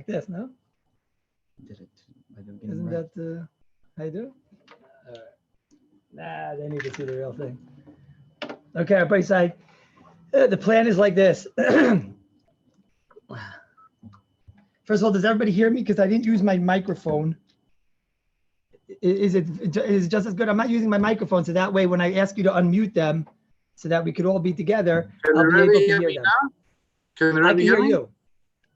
this, no? Did it? I don't get it Isn't right. that how you do? All right. Nah, they need to see the real thing. Okay, everybody say the plan is like this. First of all, does everybody hear me? Because I didn't use my microphone. Is it just as good? I'm not using my microphone, so that way when I ask you to unmute them, so that we could all be together, Can I'll the be able Rabbi to hear hear me them. now? Can the I Rabbi can hear me? you.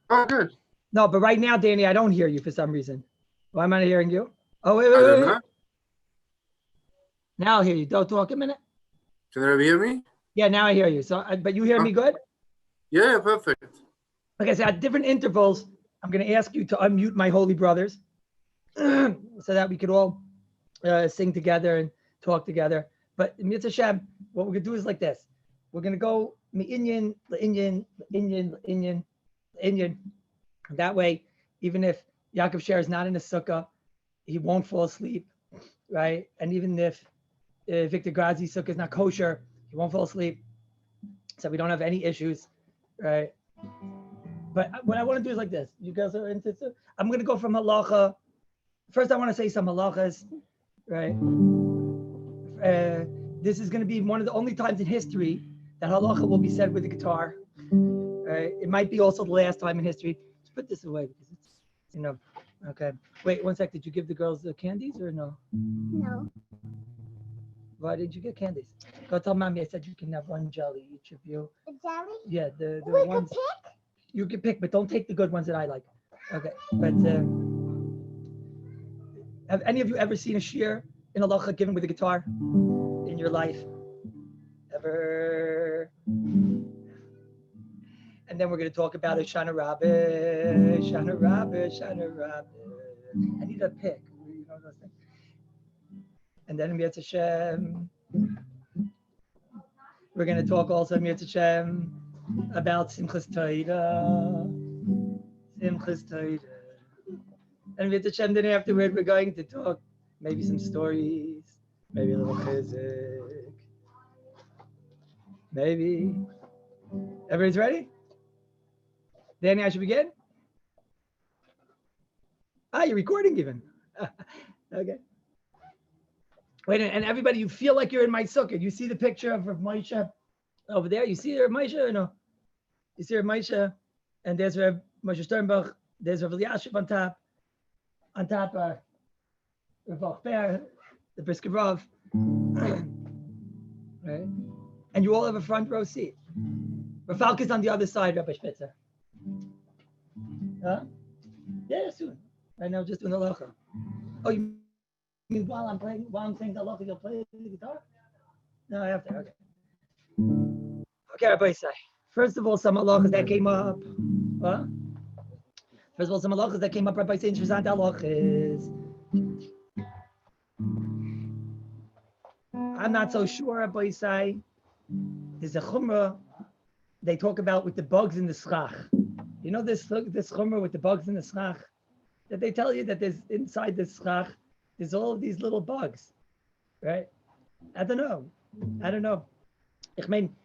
Oh, good. No, but right now, Danny, I don't hear you for some reason. Why am I not hearing you? Oh, wait, I wait, don't wait. know. Now I hear you. Don't talk a minute. Can the Rabbi hear me? Yeah, now I hear you. So, but you hear me good? Yeah, perfect. Okay, so at different intervals, I'm going to ask you to unmute my holy brothers so that we could all sing together and talk together. But Mitzvah Shem, what we're going to do is like this. We're going to go Indian. That way, even if Yaakov Sher is not in the sukkah, he won't fall asleep, right? And even if Victor Grazi's sukkah is not kosher, he won't fall asleep. So we don't have any issues, right? But what I want to do is like this. You guys are into it. I'm going to go from halacha. First, I want to say some halachas, right? This is going to be one of the only times in history that halacha will be said with the guitar. Right? It might be also the last time in history. Let's put this away because it's, okay. Wait, one sec. Did you give the girls the candies or no? No. Why did you get candies? Go tell mommy I said you can have one jelly, each of you. A jelly? Yeah, the We ones. can pick? You can pick, but don't take the good ones that I like. Okay, but have any of you ever seen a shir in halacha given with a guitar in your life? Ever? And then we're going to talk about Hoshana, Rabbah. I need a pick. You know those things. And then Mitzvah Shem, we're going to talk also Mitzvah Shem about Simchas Torah. And Mitzvah Shem, then afterward, we're going to talk maybe some stories, maybe a little chizik, maybe. Everybody's ready? Danny, I should begin? You're recording even. Okay. Wait, and everybody, you feel like you're in my sukkah. You see the picture of Moshe over there? You see Rav Moshe or no? You see Rav Moshe, and there's Rav Moshe Sternbach, there's Rav Eliashiv on top Rav Achber, the Brisker Rav, right? And you all have a front row seat. Rav Falk is on the other side, Rabbi Spitzer. Huh? Yeah, soon. Right now, just doing the halacha. Oh, you mean while I'm saying the halacha, you'll play the guitar? No, I have to. Okay. Okay, Rabbi say. First of all, some halachas that came up. What? First of all, some halachas that came up. Rabbi say interesting halachas. I'm not so sure. Rabbi say there's a chumrah they talk about with the bugs in the schach. You know this chumrah with the bugs in the schach? That they tell you that there's inside the schach, there's all of these little bugs, right? I don't know. I mean,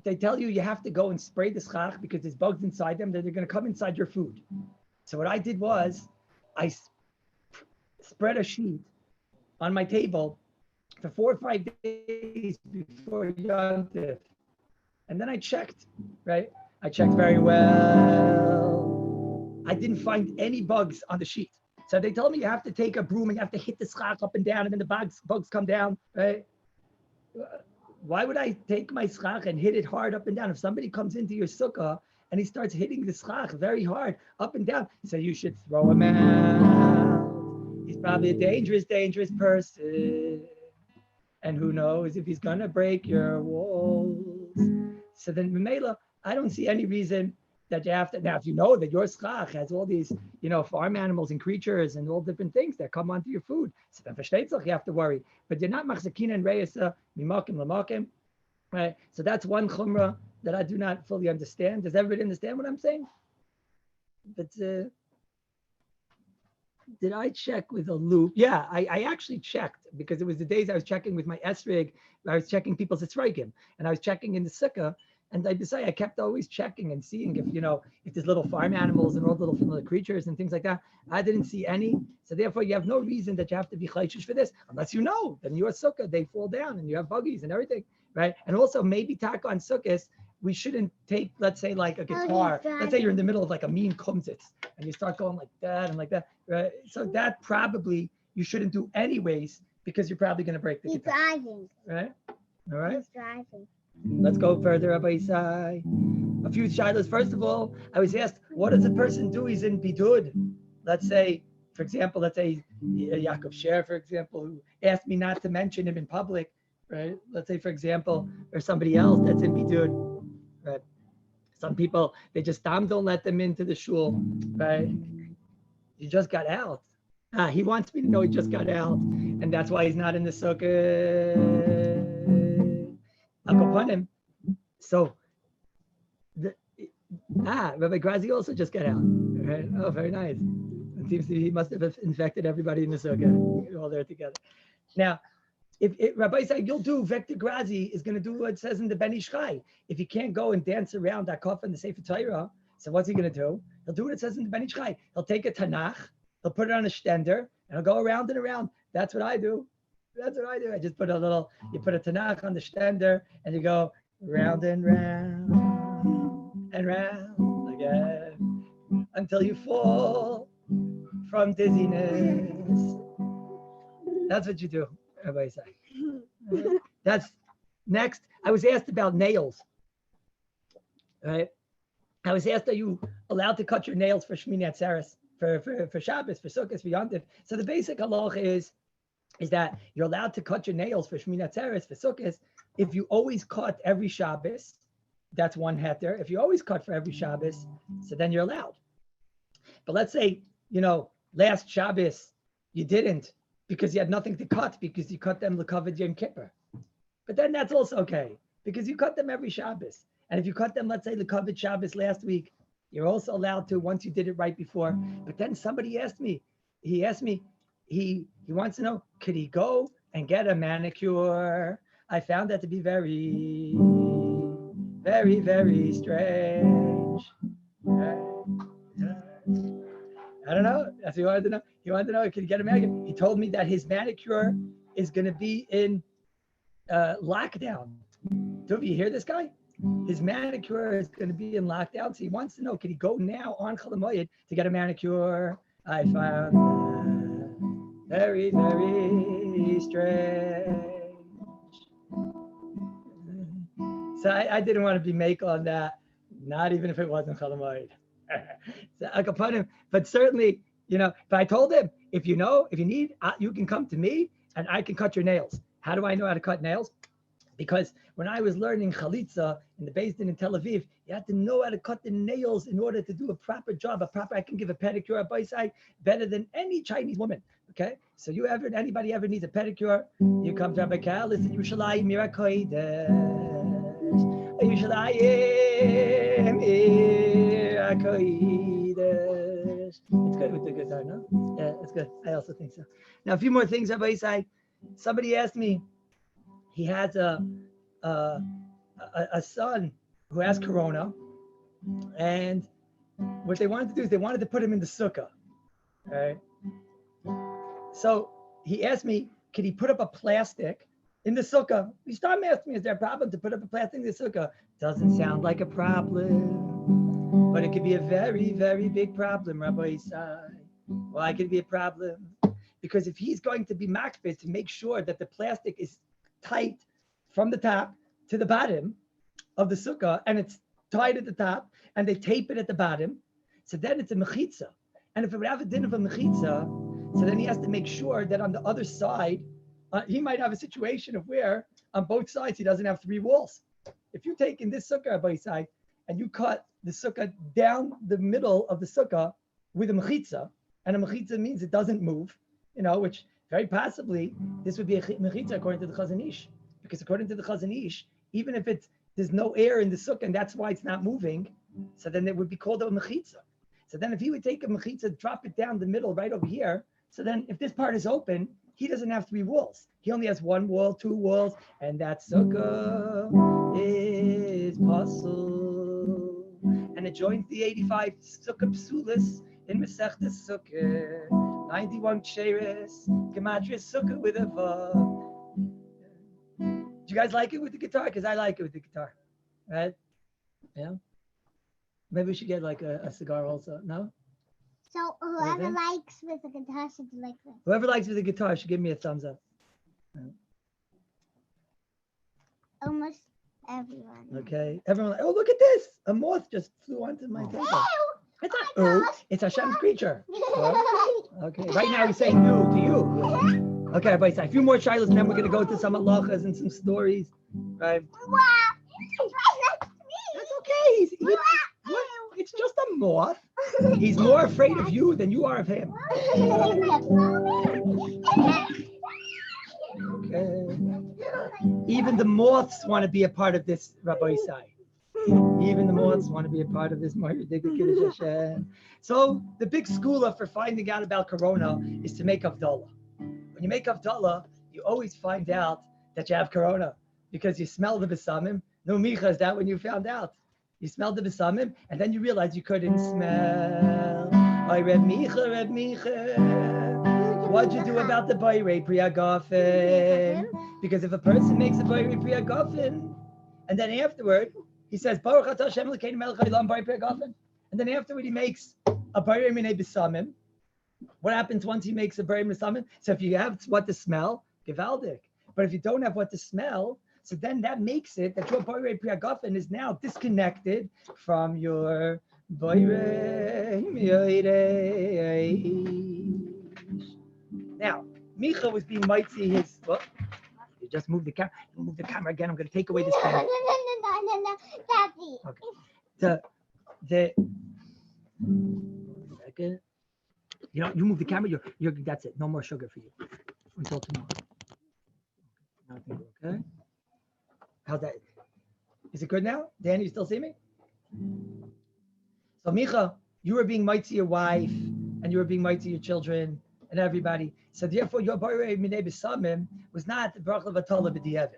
they tell you have to go and spray the schach because there's bugs inside them that are going to come inside your food. So what I did was I spread a sheet on my table for 4 or 5 days before Yom Tov. And then I checked, right? I checked very well. I didn't find any bugs on the sheet. So they told me you have to take a broom and you have to hit the schach up and down and then the bugs come down, right? Why would I take my schach and hit it hard up and down? If somebody comes into your sukkah and he starts hitting the schach very hard up and down, so you should throw him out. He's probably a dangerous person. And who knows if he's gonna break your walls. So then Mamela, I don't see any reason that you have to. Now, if you know that your schach has all these, farm animals and creatures and all different things that come onto your food, so then for shteitzach, you have to worry. But you're not machzakina and reisa mimakim lamakim, right? So that's one chumrah that I do not fully understand. Does everybody understand what I'm saying? But did I check with a loop? Yeah, I actually checked because it was the days I was checking with my esrig. I was checking people's etzrayim, and I was checking in the sukkah. And I decided I kept always checking and seeing if, if there's little farm animals and all the little creatures and things like that. I didn't see any. So therefore, you have no reason that you have to be chayshish for this, unless then your sukkah, they fall down and you have buggies and everything, right? And also maybe taka on sukkahs, we shouldn't take, let's say, like a guitar. Let's say you're in the middle of like a mean kumsitz and you start going like that and like that, right? So that probably you shouldn't do anyways, because you're probably going to break the guitar. He's driving. Right? All right. He's driving. Let's go further, Rabbi Isai. A few shilas. First of all, I was asked, what does a person do? He's in bidud. Let's say, for example, Yaakov Sher, for example, who asked me not to mention him in public, right? Let's say, for example, or somebody else that's in bidud, right? Some people, they just don't let them into the shul, right? He just got out. He wants me to know he just got out, and that's why he's not in the sukkah. I'll go upon him. So, Rabbi Grazi also just got out. Right? Oh, very nice. It seems he must have infected everybody in the sukkah. You're all there together. Now, if Rabbi said you'll do, Vector Grazi is going to do what it says in the Ben Ish Chai. If he can't go and dance around that coffin in the Sefer Torah, so what's he going to do? He'll do what it says in the Ben Ish Chai. He'll take a Tanakh, he'll put it on a stender, and he'll go around and around. That's what I do. That's what I do. I just put you put a Tanakh on the stender and you go round and round and round again until you fall from dizziness. That's what you do, everybody say. That's next. I was asked about nails. Right? I was asked, are you allowed to cut your nails for Shmini Atzeres, for Shabbos, for Sukkot, for Yom Tov? So the basic halacha is that you're allowed to cut your nails for Shmini Atzeres, for Sukkot. If you always cut every Shabbos, that's one heter. If you always cut for every Shabbos, so then you're allowed. But let's say, last Shabbos, you didn't because you had nothing to cut, because you cut them l'kavod Yom Kippur. But then that's also okay, because you cut them every Shabbos. And if you cut them, let's say l'kavod Shabbos last week, you're also allowed to once you did it right before. But then somebody asked me, he wants to know, could he go and get a manicure? I found that to be very, very, very strange. I don't know. That's what he wanted to know. He wanted to know, could he get a manicure? He told me that his manicure is going to be in lockdown. Do you hear this guy? His manicure is going to be in lockdown. So he wants to know, could he go now on Chol Hamoed to get a manicure? I found that very, very strange. So I didn't want to be make on that, not even if it wasn't Chol Hamoed. So I could put him, but certainly, if I told him, if you need, you can come to me and I can cut your nails. How do I know how to cut nails? Because when I was learning chalitza in the Beis Din in Tel Aviv, you had to know how to cut the nails in order to do a proper job. I can give a pedicure at Baisai better than any Chinese woman. Okay, so anybody ever needs a pedicure, you come to Rabbi Kallus in Yerushalayim, Mirakoidesh, Yerushalayim, Mirakoidesh. It's good with the guitar, no? Yeah, it's good. I also think so. Now, a few more things, Rabbi Isai. Somebody asked me, he has a son who has corona, and what they wanted to do is they wanted to put him in the sukkah, right? So he asked me, could he put up a plastic in the sukkah? He started asking me, is there a problem to put up a plastic in the sukkah? Doesn't sound like a problem, but it could be a very, very big problem, Rabbi Isai. Why could it be a problem? Because if he's going to be makbid to make sure that the plastic is tight from the top to the bottom of the sukkah, and it's tight at the top, and they tape it at the bottom, so then it's a mechitza. And if it would have a din of a mechitza, so then he has to make sure that on the other side, he might have a situation of where on both sides he doesn't have three walls. If you take in this sukkah by side and you cut the sukkah down the middle of the sukkah with a mechitza, and a mechitza means it doesn't move, which very possibly this would be a mechitza according to the Chazon Ish, because according to the Chazon Ish, even if there's no air in the sukkah and that's why it's not moving, so then it would be called a mechitza. So then if he would take a mechitza, drop it down the middle right over here, so then if this part is open, he doesn't have three walls. He only has one wall, two walls, and that sukkah is is pasul, and it joins the 85 sukkah psulis in Masechtas Sukkah, 91 ksheres, gematria sukkah with a vav. Do you guys like it with the guitar? Because I like it with the guitar, right? Yeah. Maybe we should get like a cigar also. No? So whoever likes with the guitar should like this. Whoever likes with the guitar should give me a thumbs up. Almost everyone. Okay. Everyone, oh, look at this. A moth just flew onto my table. It's not ooh, it's Hashem's creature. Oh, okay. Right now he's saying you to you. Okay, everybody, say a few more shilas and then we're going to go to some halachas and some stories. Right? That's okay. It's just a moth. He's more afraid of you than you are of him. Okay. Even the moths want to be a part of this, Rabbi Isai. Even the moths want to be a part of this. So the big schooler for finding out about corona is to make Havdalah. When you make Havdalah, you always find out that you have corona because you smell the besamim. No, Micha, is that when you found out? You smelled the besamim, and then you realized you couldn't smell. Reb Micha. What'd you do about the Bayrei Priyagafen? Because if a person makes a Bayrei Priyagafen, and then afterward, he says, Baruch Atah Hashem Elokeinu melech haolam Bayrei Priyagafen, and then afterward he makes a Bayrei Minei Besamim. What happens once he makes a Bayrei Besamim? So if you have what to smell, Gevaldik. But if you don't have what to smell, so then that makes it that your Bayrei Priyagafen is now disconnected from your Bayrei Miyodei. Now, Micha was being mitzi his. Well, you just move the camera. Move the camera again. I'm going to take away this camera. No, Daddy. Okay. Second. You move the camera. You're. That's it. No more sugar for you until tomorrow. Okay. How's that? Is it good now? Danny, you still see me? So Micha, you were being mitzi your wife, and you were being mitzi your children. And everybody. So therefore, your Bayrei Minei Besamim was not the bracha of Havdalah b'diavad.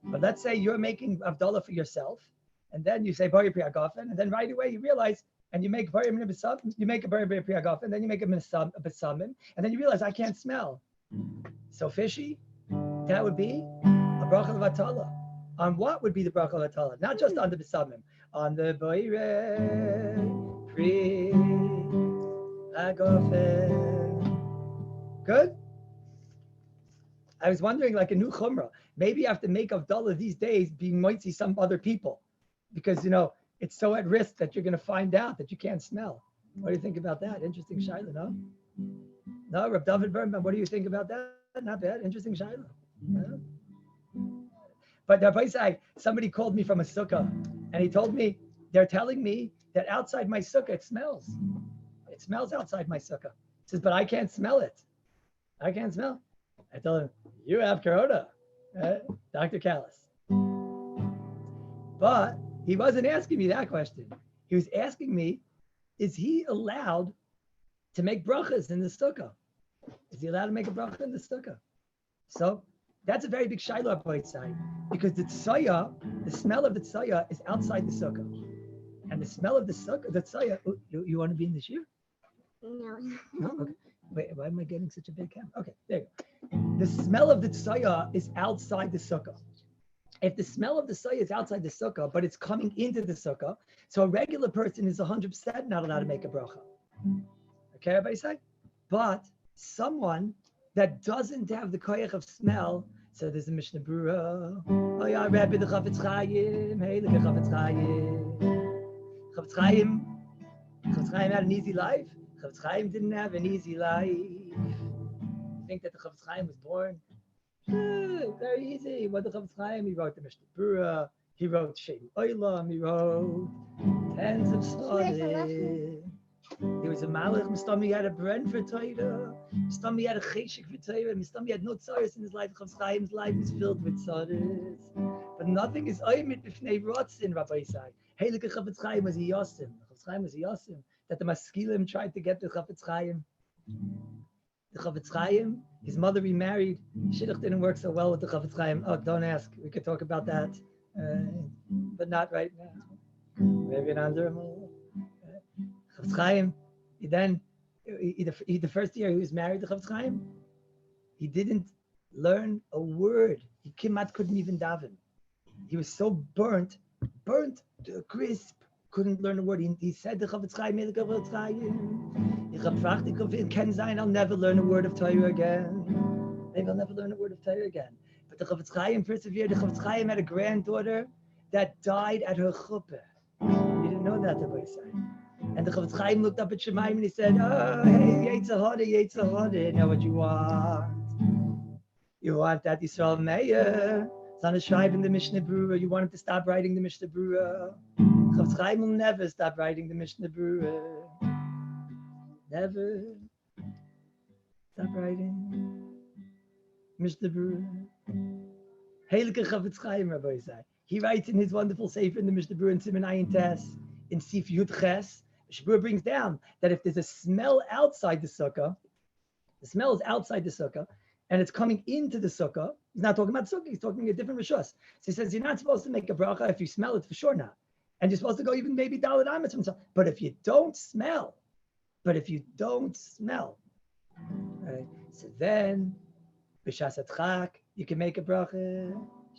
But let's say you're making Havdalah for yourself, and then you say Bayrei Priyagafen, and then right away you realize, and you make Bayrei Minei Besamim, you make a Bayrei Priyagafen, then you make a Besamim, and then you realize I can't smell. So fishy, that would be a bracha of Havdalah. On what would be the bracha of Havdalah? Not just on the Besamim, on the Bayrei Priyagafen. Good. I was wondering, like a new chumrah, maybe you have to make Havdalah these days being mitzi some other people, because it's so at risk that you're going to find out that you can't smell. What do you think about that? Interesting shaila, no? No, Reb David Berman, what do you think about that? Not bad. Interesting shaila. No? But Rabbi said, somebody called me from a sukkah, and he told me they're telling me that outside my sukkah it smells. It smells outside my sukkah. He says, but I can't smell it. I can't smell. I told him, you have corona, Dr. Kallus. But he wasn't asking me that question. He was asking me, is he allowed to make brachas in the sukkah? Is he allowed to make a bracha in the sukkah? So that's a very big shiloh up outside, because the tzaya, the smell of the tzaya is outside the sukkah. And the smell of the sukkah, the tzaya, you want to be in this year? No. No? Okay. Wait, why am I getting such a big camera? Okay, there you go. The smell of the tzaya is outside the sukkah. If the smell of the tzaya is outside the sukkah, but it's coming into the sukkah, so a regular person is 100% not allowed to make a bracha. Okay, everybody say? But someone that doesn't have the koyach of smell, so there's a Mishnah Berurah. Oh yeah, Rabbi the Chafetz Chaim. Hey, look at Chafetz Chaim. Chafetz Chaim had an easy life. Chafetz Chaim didn't have an easy life. You think that the Chafetz Chaim was born? Very easy. What the Chafetz Chaim? He wrote the Mishnah Berurah. He wrote Shem Olam. He wrote tens of stories. He was a malach. Mistami had a bren for Torah. Mistami had a cheshik for Torah. Mistami had no tzaris in his life. Chafetz Chaim's life is filled with tzaris. But nothing is oimid b'fnei rotzin, Rabbi Isai. Hey, look at Chafetz Chaim was a yosim. Chafetz Chaim was a yosim. That the maskilim tried to get the Chafetz Chaim. The Chafetz Chaim, his mother remarried. Shidduch didn't work so well with the Chafetz Chaim. Oh, don't ask. We could talk about that. but not right now. Maybe an andermal. Chofetz Chaim, the first year he was married to Chofetz Chaim, he didn't learn a word. He couldn't even daven. He was so burnt to a crisp, couldn't learn a word. He said to Chofetz Chaim, I'll never learn a word of Torah again. Maybe I'll never learn a word of Torah again. But the Chofetz Chaim persevered. The Chofetz Chaim had a granddaughter that died at her chuppah. You didn't know that, Rabbi said. And the Chofetz Chaim looked up at Shemaim and he said, oh, hey, Yetzirah, you know what you want? You want that Yisrael Meir. It's on a schreiben the Mishnah Berurah. You want him to stop writing the Mishnah Berurah. Chofetz Chaim will never stop writing the Mishnah Berurah. Never stop writing Mishnah Berurah. Heilige Chofetz Chaim, Rabbi Isai. He writes in his wonderful sefer in the Mishnah Berurah in Siman Ayin Tes, in Sif Yud Ches, Mishnah Berurah brings down that if there's a smell outside the sukkah, the smell is outside the sukkah, and it's coming into the sukkah. He's not talking about sukkah, he's talking a different rishus. So he says you're not supposed to make a bracha if you smell it, for sure not. And you're supposed to go even maybe Daled Amitz from something. But if you don't smell, right? So then, b'shas atchak, you can make a bracha.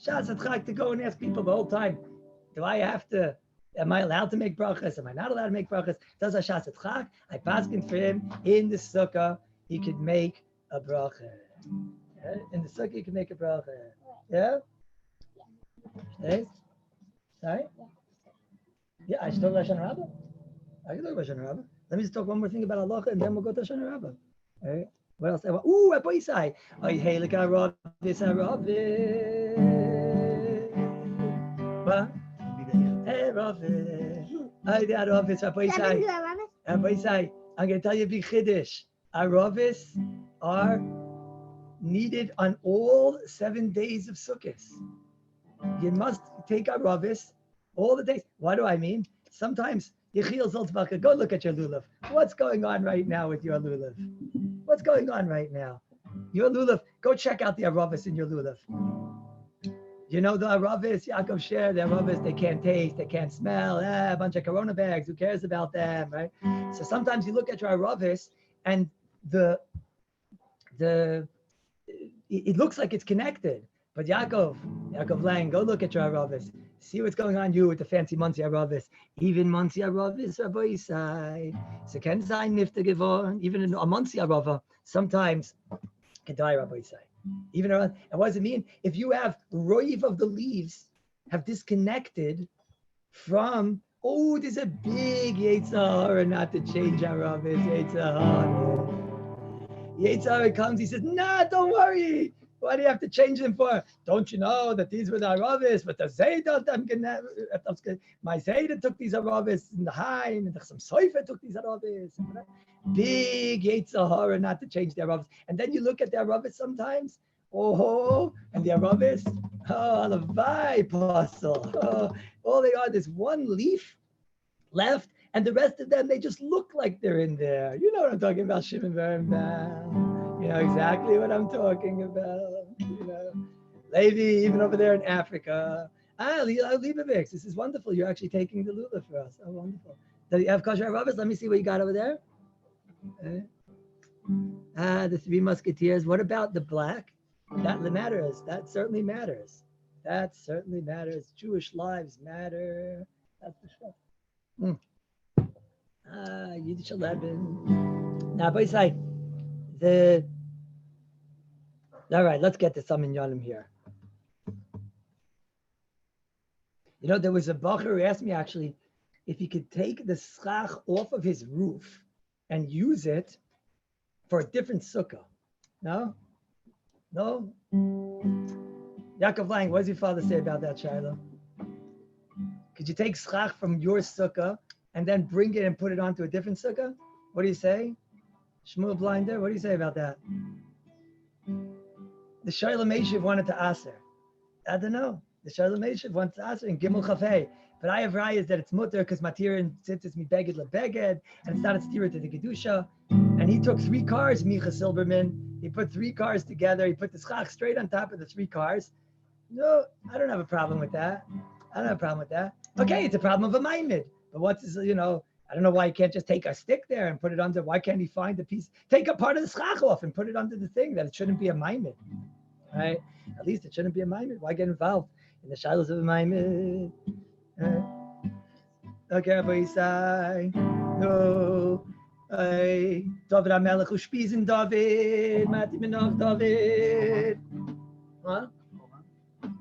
Shas atchak, to go and ask people the whole time, am I allowed to make brachas? Am I not allowed to make brachas? Does a shas atchak? I paskin for him in the sukkah, he could make a bracha. Yeah? In the sukkah, you can make a bracha. Yeah? Yes. Sorry? Yeah, I should talk about Hoshana Rabbah. I can talk about Hoshana Rabbah. Let me just talk one more thing about halacha, and then we'll go to Hoshana Rabbah. All right? What else? Ooh, Rabbi Isai. Oy heilig haravis. What? Hey, Ravis. Oy, the haravis, Rabbi Isai. Rabbi Isai, I'm going to tell you a big chiddush. Haravis are needed on all 7 days of Sukkot. You must take haravis all the days. What do I mean? Sometimes Yechiel Zoltzbacher, go look at your lulav. What's going on right now with your lulav? What's going on right now? Your lulav, go check out the haravis in your lulav. You know the haravis, Yaakov share the haravis, they can't taste, they can't smell, a bunch of corona bags, who cares about them, right? So sometimes you look at your haravis and it looks like it's connected. But Yaakov Lang, go look at your haravis. See what's going on you with the fancy Muncie haravis. Even Muncie haravis, Rabbi Isai. So can sein nifta geworden. Even in a Muncie harava, sometimes can die, Rabbi Isai. Even around, and what does it mean? If you have roiv of the leaves have disconnected from, there's a big Yetzirah not to change haravis. Yetzirah comes, he says, nah, don't worry. Why do you have to change them for? Don't you know that these were the haravis? But the Zayda, my Zayda took these haravis in the Haim, and some Soifer took these haravis. Big Yetzirah not to change the haravis. And then you look at the haravis sometimes, and the haravis, alavai apostle. All they are, there's one leaf left, and the rest of them, they just look like they're in there. You know what I'm talking about, Shimon Berenbaum. You know exactly what I'm talking about. You know, Levi, even over there in Africa. Leibovix, this is wonderful. You're actually taking the lulav for us. Oh, wonderful. Do you have kosher haravis? Let me see what you got over there. The Three Musketeers. What about the black? That matters. That certainly matters. Jewish lives matter. That's for sure. Yiddish 11. Now, boy, say all right, let's get to some inyanim here. You know, there was a bacher who asked me actually if he could take the schach off of his roof and use it for a different sukkah. No? Yaakov Lang, what does your father say about that, Shiloh? Could you take schach from your sukkah and then bring it and put it onto a different sukkah? What do you say? Shmuel Blinder, what do you say about that? The Shalom Meshiv wanted to aser. I don't know. The Shalom Meshiv wants to aser in Gimel Chafei. But I have rayas that it's mutter because matir and tzitzis mi beged lebeged, and it's not a stira to the kedusha. And he took 3 cars, Micha Silberman. He put 3 cars together. He put the schach straight on top of the 3 cars. No, I don't have a problem with that. I don't have a problem with that. Okay, it's a problem of a maimed. But what's this, I don't know why he can't just take a stick there and put it under. Why can't he find the piece, take a part of the schach off and put it under the thing that it shouldn't be a maimed, right? At least it shouldn't be a maimed. Why get involved in the shilos of a maimed? Okay, Rabbi Yisai. No. Hey, David HaMelech u'shpizen David. Mati minoch David. What?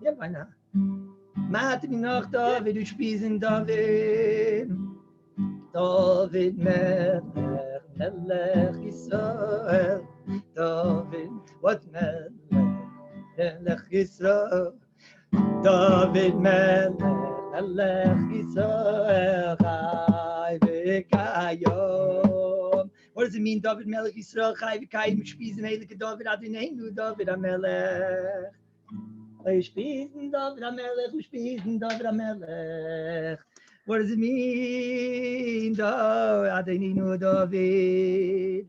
Yeah, why not? Mati minoch David u'shpizen David. David Melech, Melech Yisrael. David, what Melech? Melech Yisrael. David Melech, Melech Yisrael. Chai v'kayom. What does it mean, David Melech Yisrael? Chai v'kayom. U'shpizen Eilik David Adonenu. David HaMelech. U'shpizen David HaMelech. U'shpizen David HaMelech. What does it mean? Adonenu David.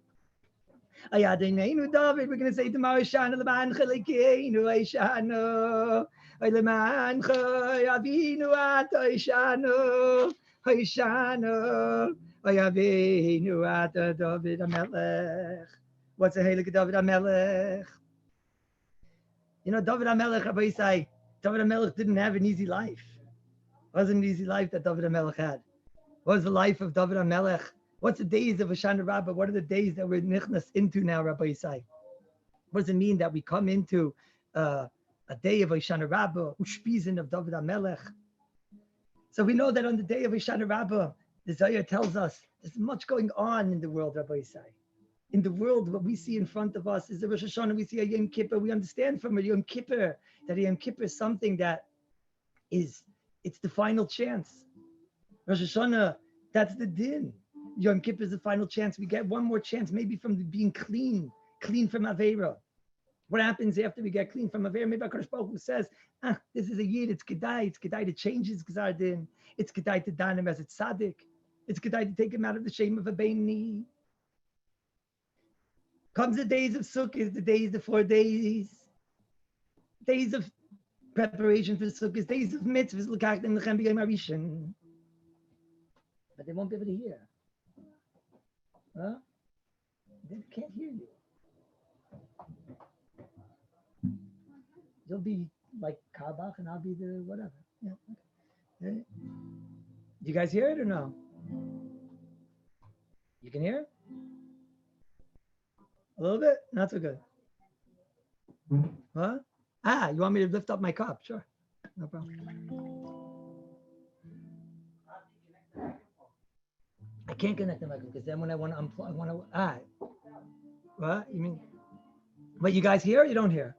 Adonenu David. We're going to say tomorrow, Hoshana l'man chelikeinu, Hoshana. Leman Avinu at Hoshana. Hoshana. Avinu at David HaMelech. What's the Heilige David HaMelech? David HaMelech, Rabbi say, David HaMelech didn't have an easy life. It wasn't an easy life that David HaMelech had. What was the life of David HaMelech? What's the days of Hoshana Rabbah? What are the days that we're nichnas into now, Rabbi Yisai? What does it mean that we come into a day of Hoshana Rabbah, Ushpizin of David HaMelech? So we know that on the day of Hoshana Rabbah, the Zohar tells us there's much going on in the world, Rabbi Yisai. In the world, what we see in front of us is the Rosh Hashanah, we see a Yom Kippur. We understand from a Yom Kippur that a Yom Kippur is something that it's the final chance. Rosh Hashanah, that's the din. Yom Kippur is the final chance. We get one more chance, maybe from being clean from Aveira. What happens after we get clean from Aveira? Maybe HaKadosh Baruch Hu says, this is a year, it's Kedai to change his Gzar Din. It's Kedai to don him as a tzaddik. It's Kedai to take him out of the shame of a Beini. Comes the days of Sukkot, the 4 days. Days of preparation for Sukkot, days of mitzvahs, l'kach and l'chem b'yom harishon. But they won't be able to hear. Huh? They can't hear you. You'll be like Kabach and I'll be the whatever. Yeah. Okay. Do you guys hear it or no? You can hear it? A little bit? Not so good. What? You want me to lift up my cup? Sure. No problem. I can't connect the microphone because then when I want to unplug, what? You mean? But you guys hear or you don't hear?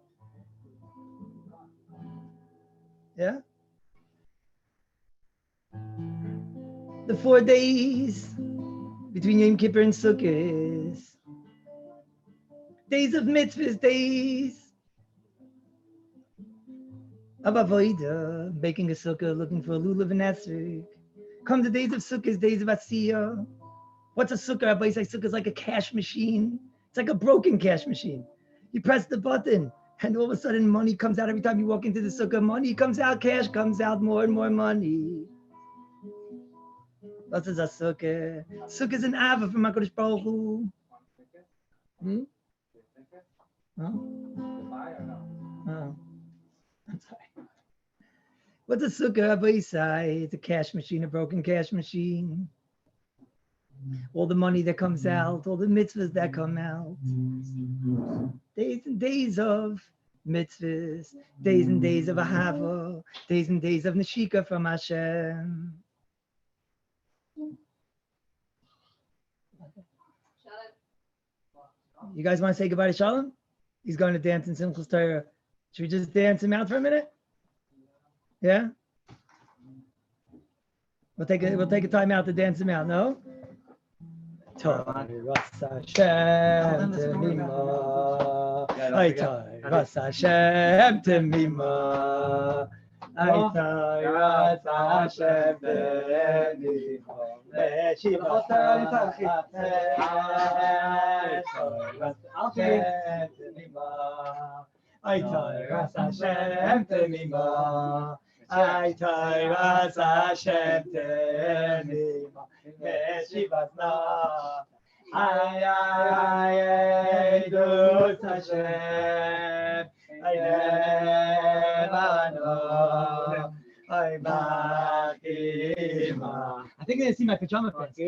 Yeah? The 4 days between Yom Kippur and Sukkot. Days of mitzvahs, days of avodah, baking a sukkah, looking for a lulav and esrog. Come the days of sukkahs, days of asiyah. What's a sukkah? Rabbi says sukkah is like a cash machine. It's like a broken cash machine. You press the button, and all of a sudden money comes out every time you walk into the sukkah. Money comes out, cash comes out, more and more money. What is a sukkah? Sukkah is an ava from HaKadosh Baruch Hu. No? Oh. I'm sorry. What's a sukkah, Rabbi say? It's a cash machine, a broken cash machine. All the money that comes out, all the mitzvahs that come out. Days and days of mitzvahs, days and days of ahava, days and days of neshika from Hashem. You guys want to say goodbye to Shalom? He's going to dance in Simchas Torah. Should we just dance him out for a minute? Yeah? We'll take a time out to dance him out, no? Torah Hashem Temima. Torah Hashem Temima. Torah Hashem Temima. Shiva Torah Hashem Temima. Ay Tayras Hashem Temima Meshivasna. Ay Dus Hashem. Ay Nevano. Ay Machima. I think they see my pajama pants.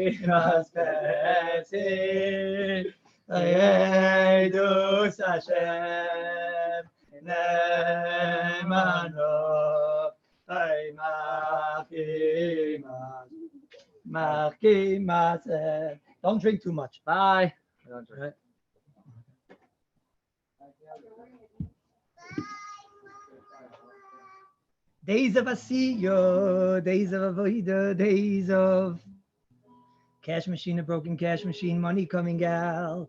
Ay Dus Hashem. Nemano. Ay Machima. Don't drink too much. Bye. Right. Days of Asiya, days of Avodah, days of cash machine, a broken cash machine, money coming out.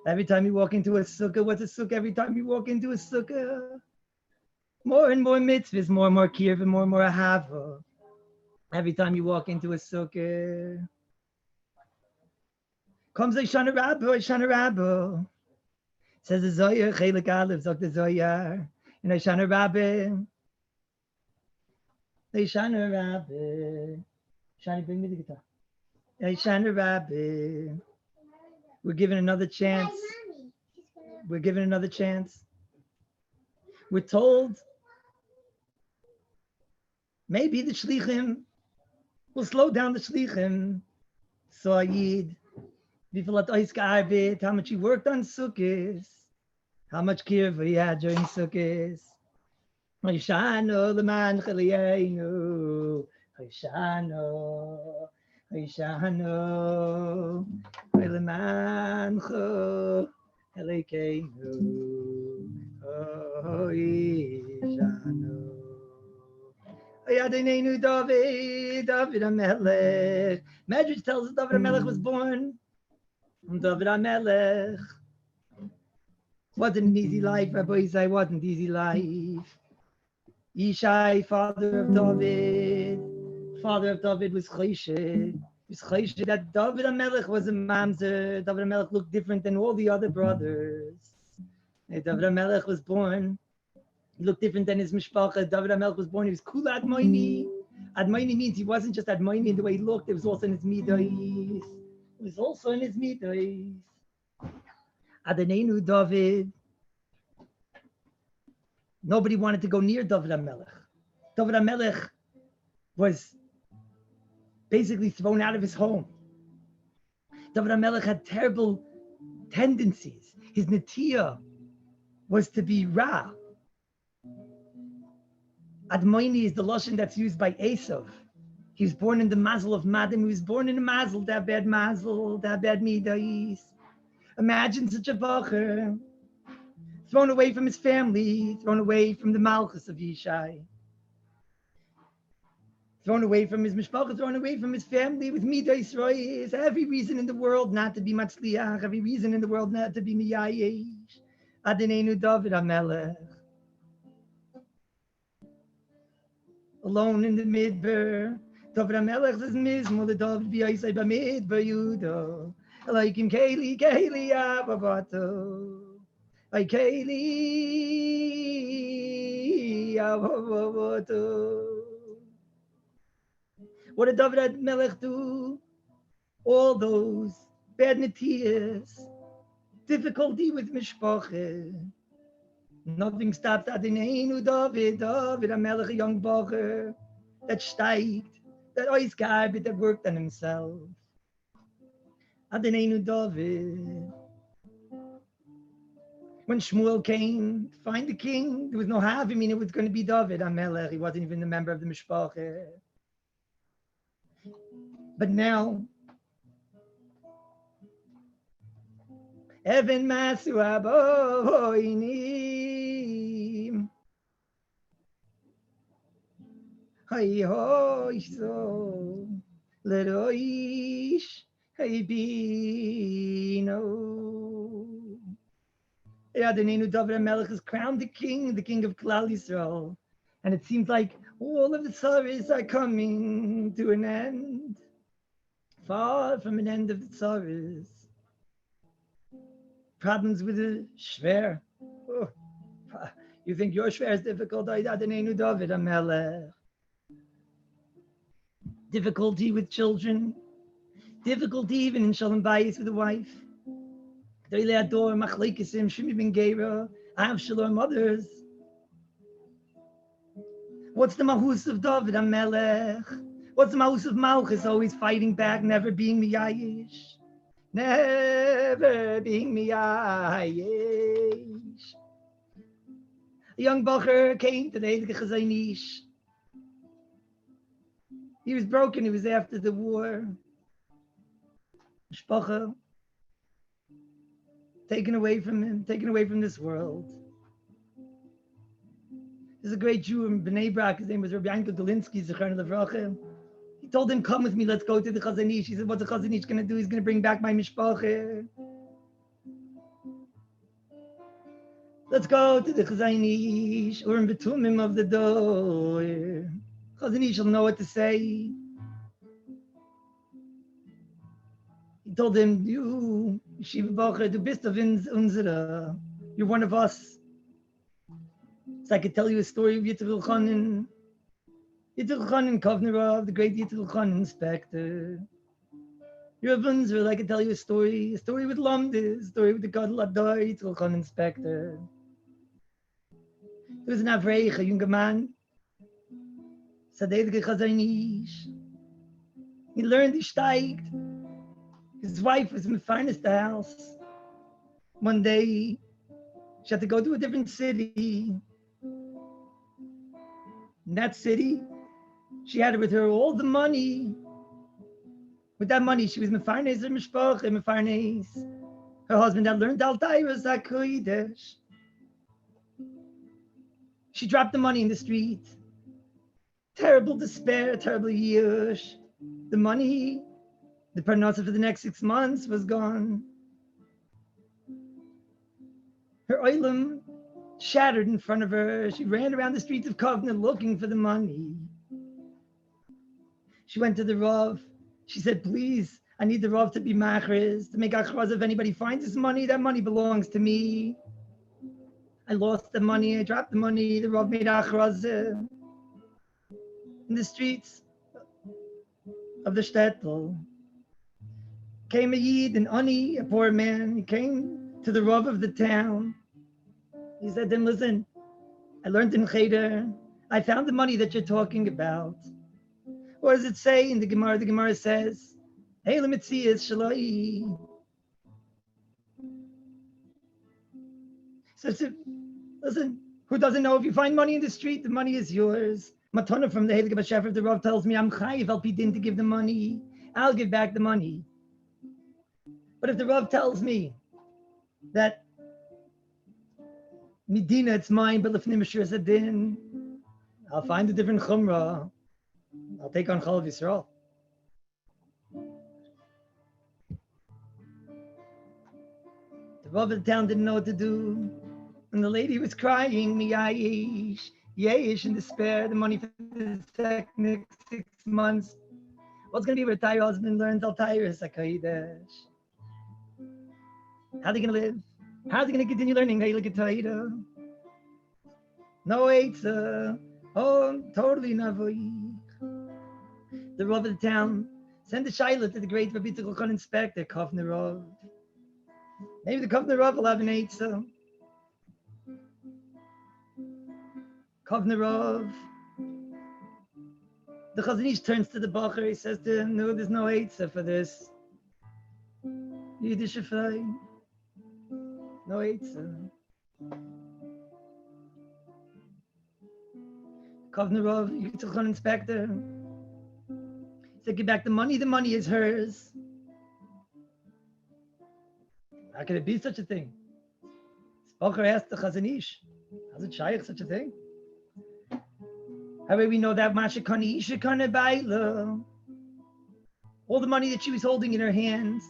Every time you walk into a sukkah, what's a sukkah? Every time you walk into a sukkah, more and more mitzvahs, more and more kirva, more and more ahava. Every time you walk into a sukkah, comes Hoshana Rabbah. Says the Zohar, Chelik Aleph, Zok the Zohar, and Hoshana Rabbah. Hoshana Rabbah. Shani, bring me the guitar. Hoshana Rabbah. We're given another chance. We're given another chance. We're told maybe the shlichim will slow down the shlichim. So Ayid, how much he worked on sukkahs, how much kirva he had during sukkahs. Hoshana l'man chaliyenu, Hoshana, Hoshana l'man chaliyenu, Hoshana. Yadinenu David HaMelech. Medrash tells us David HaMelech was born. David HaMelech wasn't an easy life. Rabbi Isai wasn't easy life. Yishai, father of David was Choshed. Was Choshed that David HaMelech was a mamzer. David HaMelech looked different than all the other brothers. David HaMelech was born. He looked different than his mishpacha. David HaMelech was born. He was kula admoini. Admoini means he wasn't just admoini in the way he looked. It was also in his midos. It was also in his midos. Adonenu David. Nobody wanted to go near David HaMelech. David HaMelech was basically thrown out of his home. David HaMelech had terrible tendencies. His netiyah was to be ra. Admoini is the lashon that's used by Esav. He was born in the mazel of Madam. He was born in a mazel, that bad midais. Imagine such a bacher, thrown away from his family, thrown away from the malchus of Yishai, thrown away from his mishpacha, thrown away from his family with midais rois. Every reason in the world not to be matzliach, every reason in the world not to be miyayesh. Adonenu David HaMelech. Alone in the midbar, David HaMelech says, Mizmor the David b'yosei b'midbar Yudo, Elohim Keli Ababato, Ay Keli Ababato. What did David HaMelech do? All those bad netiyas, difficulty with mishpacha. Nothing stopped Adonenu David HaMelech, a young bacher that steigt, that always garbage, that worked on himself. Adonenu David. When Shmuel came to find the king, there was no Havi, it was going to be David HaMelech. He wasn't even a member of the mishpacha. But now, Evan Masu Aboinim. Hay hoy so leroish hay bino. Adonenu David HaMelech is crowned the king of Kallus Yisrael, and it seems like all of the tzaris are coming to an end. Far from an end of the tzaris. Problems with the shver. Oh, you think your shver is difficult? Adonenu David HaMelech. difficulty with children, difficulty even in Shalom Bayis with a wife. Others. What's the mahus of David HaMelech? What's the mahus of Malchus? Always fighting back, never being miyayish. Never being miyayish. A young bacher came to the Heilige Chazaynish. He was broken. He was after the war. Mishpacha taken away from him, taken away from this world. There's a great Jew in Bnei Brak. His name was Rabbi Dolinsky, Zechron Levracha. He told him, "Come with me. Let's go to the Chazanish." He said, "What's the Chazanish going to do? He's going to bring back my mishpacha. Let's go to the Chazanish, or in Betumim of the door. Chazanish will know what to say." He told him, "You, Yeshiva Bacher, du bist of unsere. You're one of us." So I could tell you a story of Yitzchak Elchanan. Yitzchak Elchanan Kovnerov, the great Yitzchak Elchanan inspector. You're of unsere. I could tell you a story with Lamdas, a story with the Gadol Adar, Yitzchak Elchanan inspector. There was an Avreich, a younger man. Sadeidige Chazanish. He learned, he steigt. His wife was in the finest house. One day, she had to go to a different city. In that city, she had with her all the money. With that money, she was mefarnes her mishpacha, mefarnes. Her husband had learned Al Tairas HaKodesh. She dropped the money in the street. Terrible despair, terrible yush. The money, the parnasa for the next 6 months was gone. Her oilam shattered in front of her. She ran around the streets of Kovna looking for the money. She went to the Rav. She said, "Please, I need the Rav to be machriz, to make achraz. If anybody finds this money, that money belongs to me. I lost the money, I dropped the money." The Rav made achraz in the streets of the shtetl. Came a Yid, an Ani, a poor man. He came to the Rav of the town. He said to him, "Listen, I learned in Cheder. I found the money that you're talking about. What does it say in the Gemara? The Gemara says, Hey, lemitzias shaloi." So listen, who doesn't know if you find money in the street, the money is yours. Matana from the Heilige Bashefer, the Rav tells me, I'm chayiv al pidin to give the money. I'll give back the money. But if the Rav tells me that Medina, it's mine, but lifnim Meshur Zadin, I'll find a different chumrah. I'll take on Chalav Yisrael. The Rav of the town didn't know what to do. And the lady was crying, Miyayish, Yeyish in despair, the money for the next 6 months. What's going to be where Tyra husband learns Al Tairas HaKodesh? How are they going to live? How are they going to continue learning Heilige Torah? No Eitzah. Oh, totally Navoi. The Rav of the town sent a Shaila to the great Rabbi Tzachon inspector, Kovner Rav. Maybe the Kovner Rav will have an Eitzah. Kovner Rav. The Chazanish turns to the Bacher. He says to him, "No, there's no Eitzah for this. Yiddish Afai. No Eitzah." Kovner Rav, Yitzchak inspector. He said, "Give back the money is hers." How can it be such a thing? Bacher asked the Chazanish, how's it shaykh such a thing? How do we know that Mashakani Ishakana Baila? All the money that she was holding in her hands,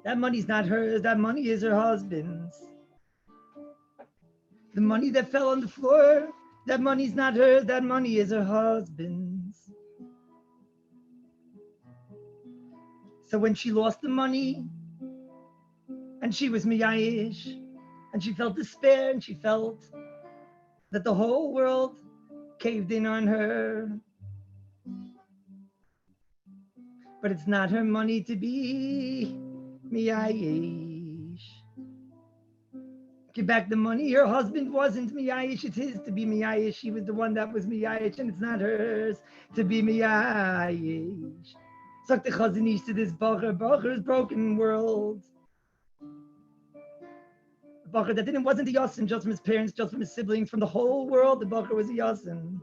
that money's not hers, that money is her husband's. The money that fell on the floor, that money's not hers, that money is her husband's. So when she lost the money, and she was miyayish, and she felt despair, and she felt that the whole world caved in on her, but it's not her money to be miyayish. Give back the money. Her husband wasn't miyayish. It's his to be miyayish. She was the one that was miyayish, and it's not hers to be miyayish. Suck the chazanish to this bacher's broken world. A bacher that wasn't a yasin just from his parents, just from his siblings, from the whole world. The bacher was a yasin.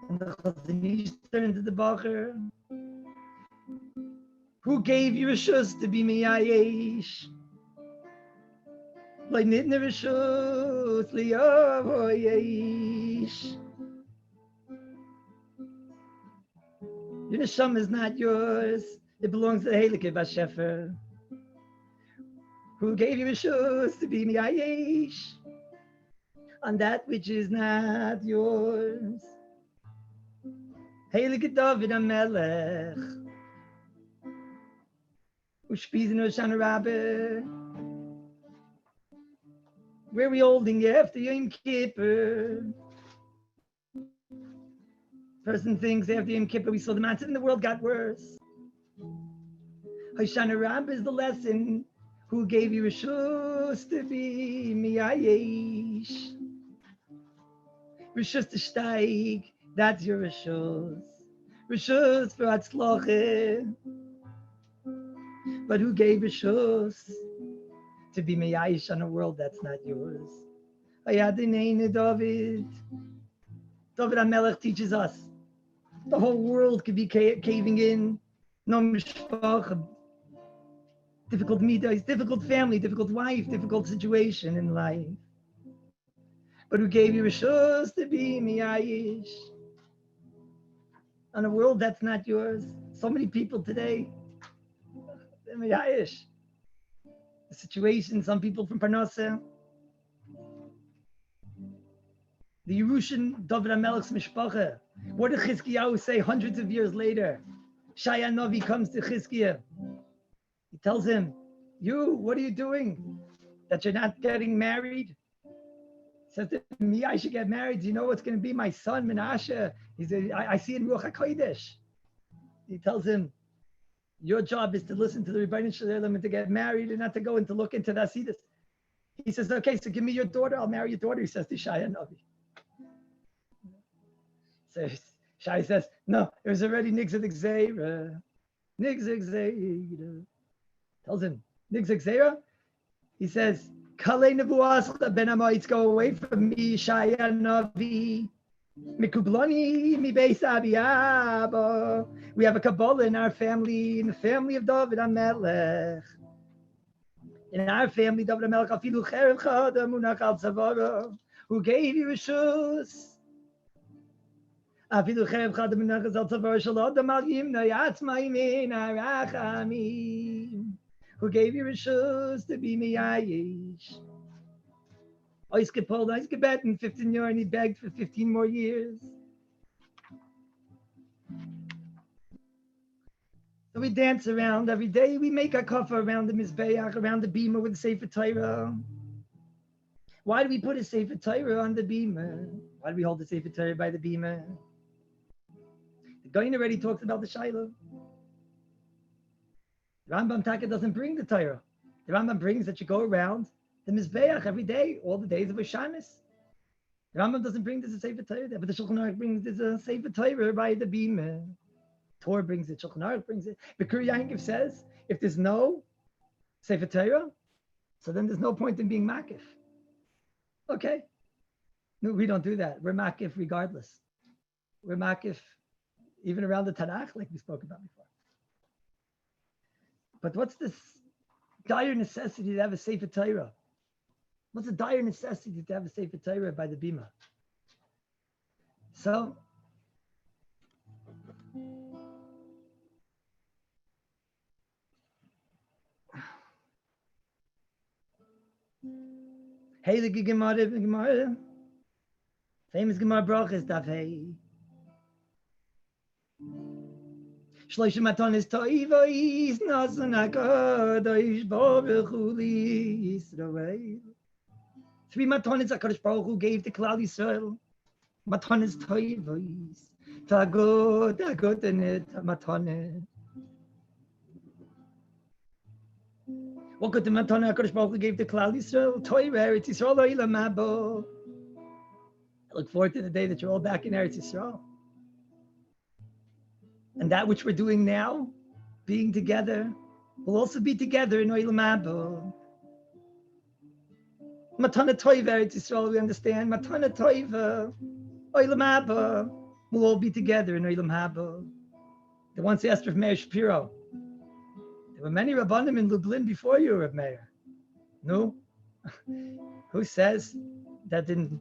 And the chazanish turned to the bacher. Who gave you a shus to be miyayish? Like nitner rishus liyayish. Your neshama is not yours. It belongs to the Heilige Bashefer. Who gave you a shus to be miyayish on that which is not yours? Heilige David HaMelech. Ushpizin Hoshana Rabbah. Where are we holding you after Yom Kippur? Person thinks after Yom Kippur we saw the matzah and the world got worse. Hoshana Rabbah is the lesson. Who gave you a shus to be miyayish? Rishus to steig, that's your rishus. Rishus for atzloche. But who gave rishus to be miyayish on a world that's not yours? David. David HaMelech teaches us the whole world could be caving in. No mishpach, difficult midas, difficult family, difficult wife, difficult situation in life. But who gave you rishus to be miyayish on a world that's not yours? So many people today, they're miyayish. The situation, some people from Parnasah. The Yerushin, David HaMelech's mishpacha. What did Chizkiyahu say hundreds of years later? Shaya Navi comes to Chizkiah. He tells him, what are you doing? That you're not getting married? He says to me, I should get married. Do you know what's going to be? My son, Menashe. He said, I see in Ruach HaKodesh. He tells him, your job is to listen to the Rebbeinu Shalom and to get married and not to go and to look into the Asidus. He says, okay, so give me your daughter. I'll marry your daughter. He says to Shaya Navi. So Shai says, no, it was already Nigzig Zera. Nigzig Zera. Tells him, Nigzig Zera? He says, Kale Nevuascha Ben Amoitz, go away from me, Shaya Navi. Mikublani mi beis Abiyaba. We have a Kabbalah in our family, in the family of David HaMelech. In our family, David HaMelech, afilu cherev chada munach al tzavara. Who gave you rishus? Afilu cherev chada munach al tzavara shalodam al yimna yatzmai min harachamim. Who gave you rishus to be miyayish? Ois gepoled, ois gebeten, 15 years, and he begged for 15 more years. So we dance around every day. We make a kafah around the mizbeach, around the bima with the Sefer Torah. Why do we put a Sefer Torah on the bima? Why do we hold the Sefer Torah by the bima? The Goyin already talks about the Shiloh. The Rambam Taka doesn't bring the Torah. The Rambam brings that you go around the mizbeach every day, all the days of Hoshanas. The Rambam doesn't bring this a Sefer Torah there, but the Shulchan Aruch brings this a Sefer Torah by the bima. Torah brings it, Shulchan Aruch brings it. But Kuri Yankiv says, if there's no Sefer Torah, so then there's no point in being makif. Okay. No, we don't do that. We're makif regardless. We're makif even around the Tanakh, like we spoke about before. But what's this dire necessity to have a Sefer Torah? What's the dire necessity to have a Sefer Torah by the bima? So, Heilige Gemara, famous Gemara brachas daf hey. Shloisha matanis toivos nasan hakadosh baruch hu Yisrael. 3 matanis HaKadosh Baruch Hu gave to Klal Yisrael. Matanis toivos. Tagut, tagutinit, matonit. What could the matana HaKadosh Baruch Hu gave to Klal Yisrael? Torah, Eretz Yisrael, Olam Haba. I look forward to the day that you're all back in Eretz Yisrael. And that which we're doing now, being together, will also be together in Olam Haba. Matana Toiva, Eretz Yisrael, we understand. Matana Toiva, Olam Haba, will all be together in Olam Haba. They once asked Rav Meir Shapiro, there were many Rabbanim in Lublin before you, Rav Meir. No? Who says that in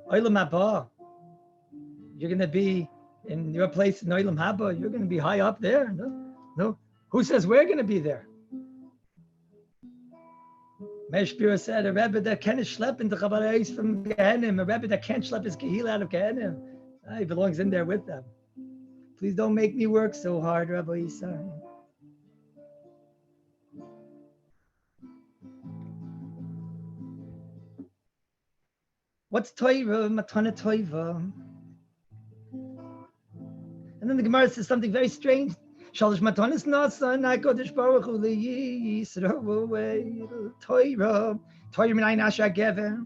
Olam Haba, you're going to be in your place in Olam Haba, you're going to be high up there? No? Who says we're going to be there? Meir Shapiro said, a Rebbe that can't schlep into Chavarayis from Gehenim, a Rebbe that can't schlep his Kehil out of Gehenim, he belongs in there with them. Please don't make me work so hard, Rabbi Yisrael. What's Torah? Matana Toiva. And then the Gemara says something very strange. Shalish matanis nasa nakodesh baruch hu liyisrael Torah. Torah minayin asher gever.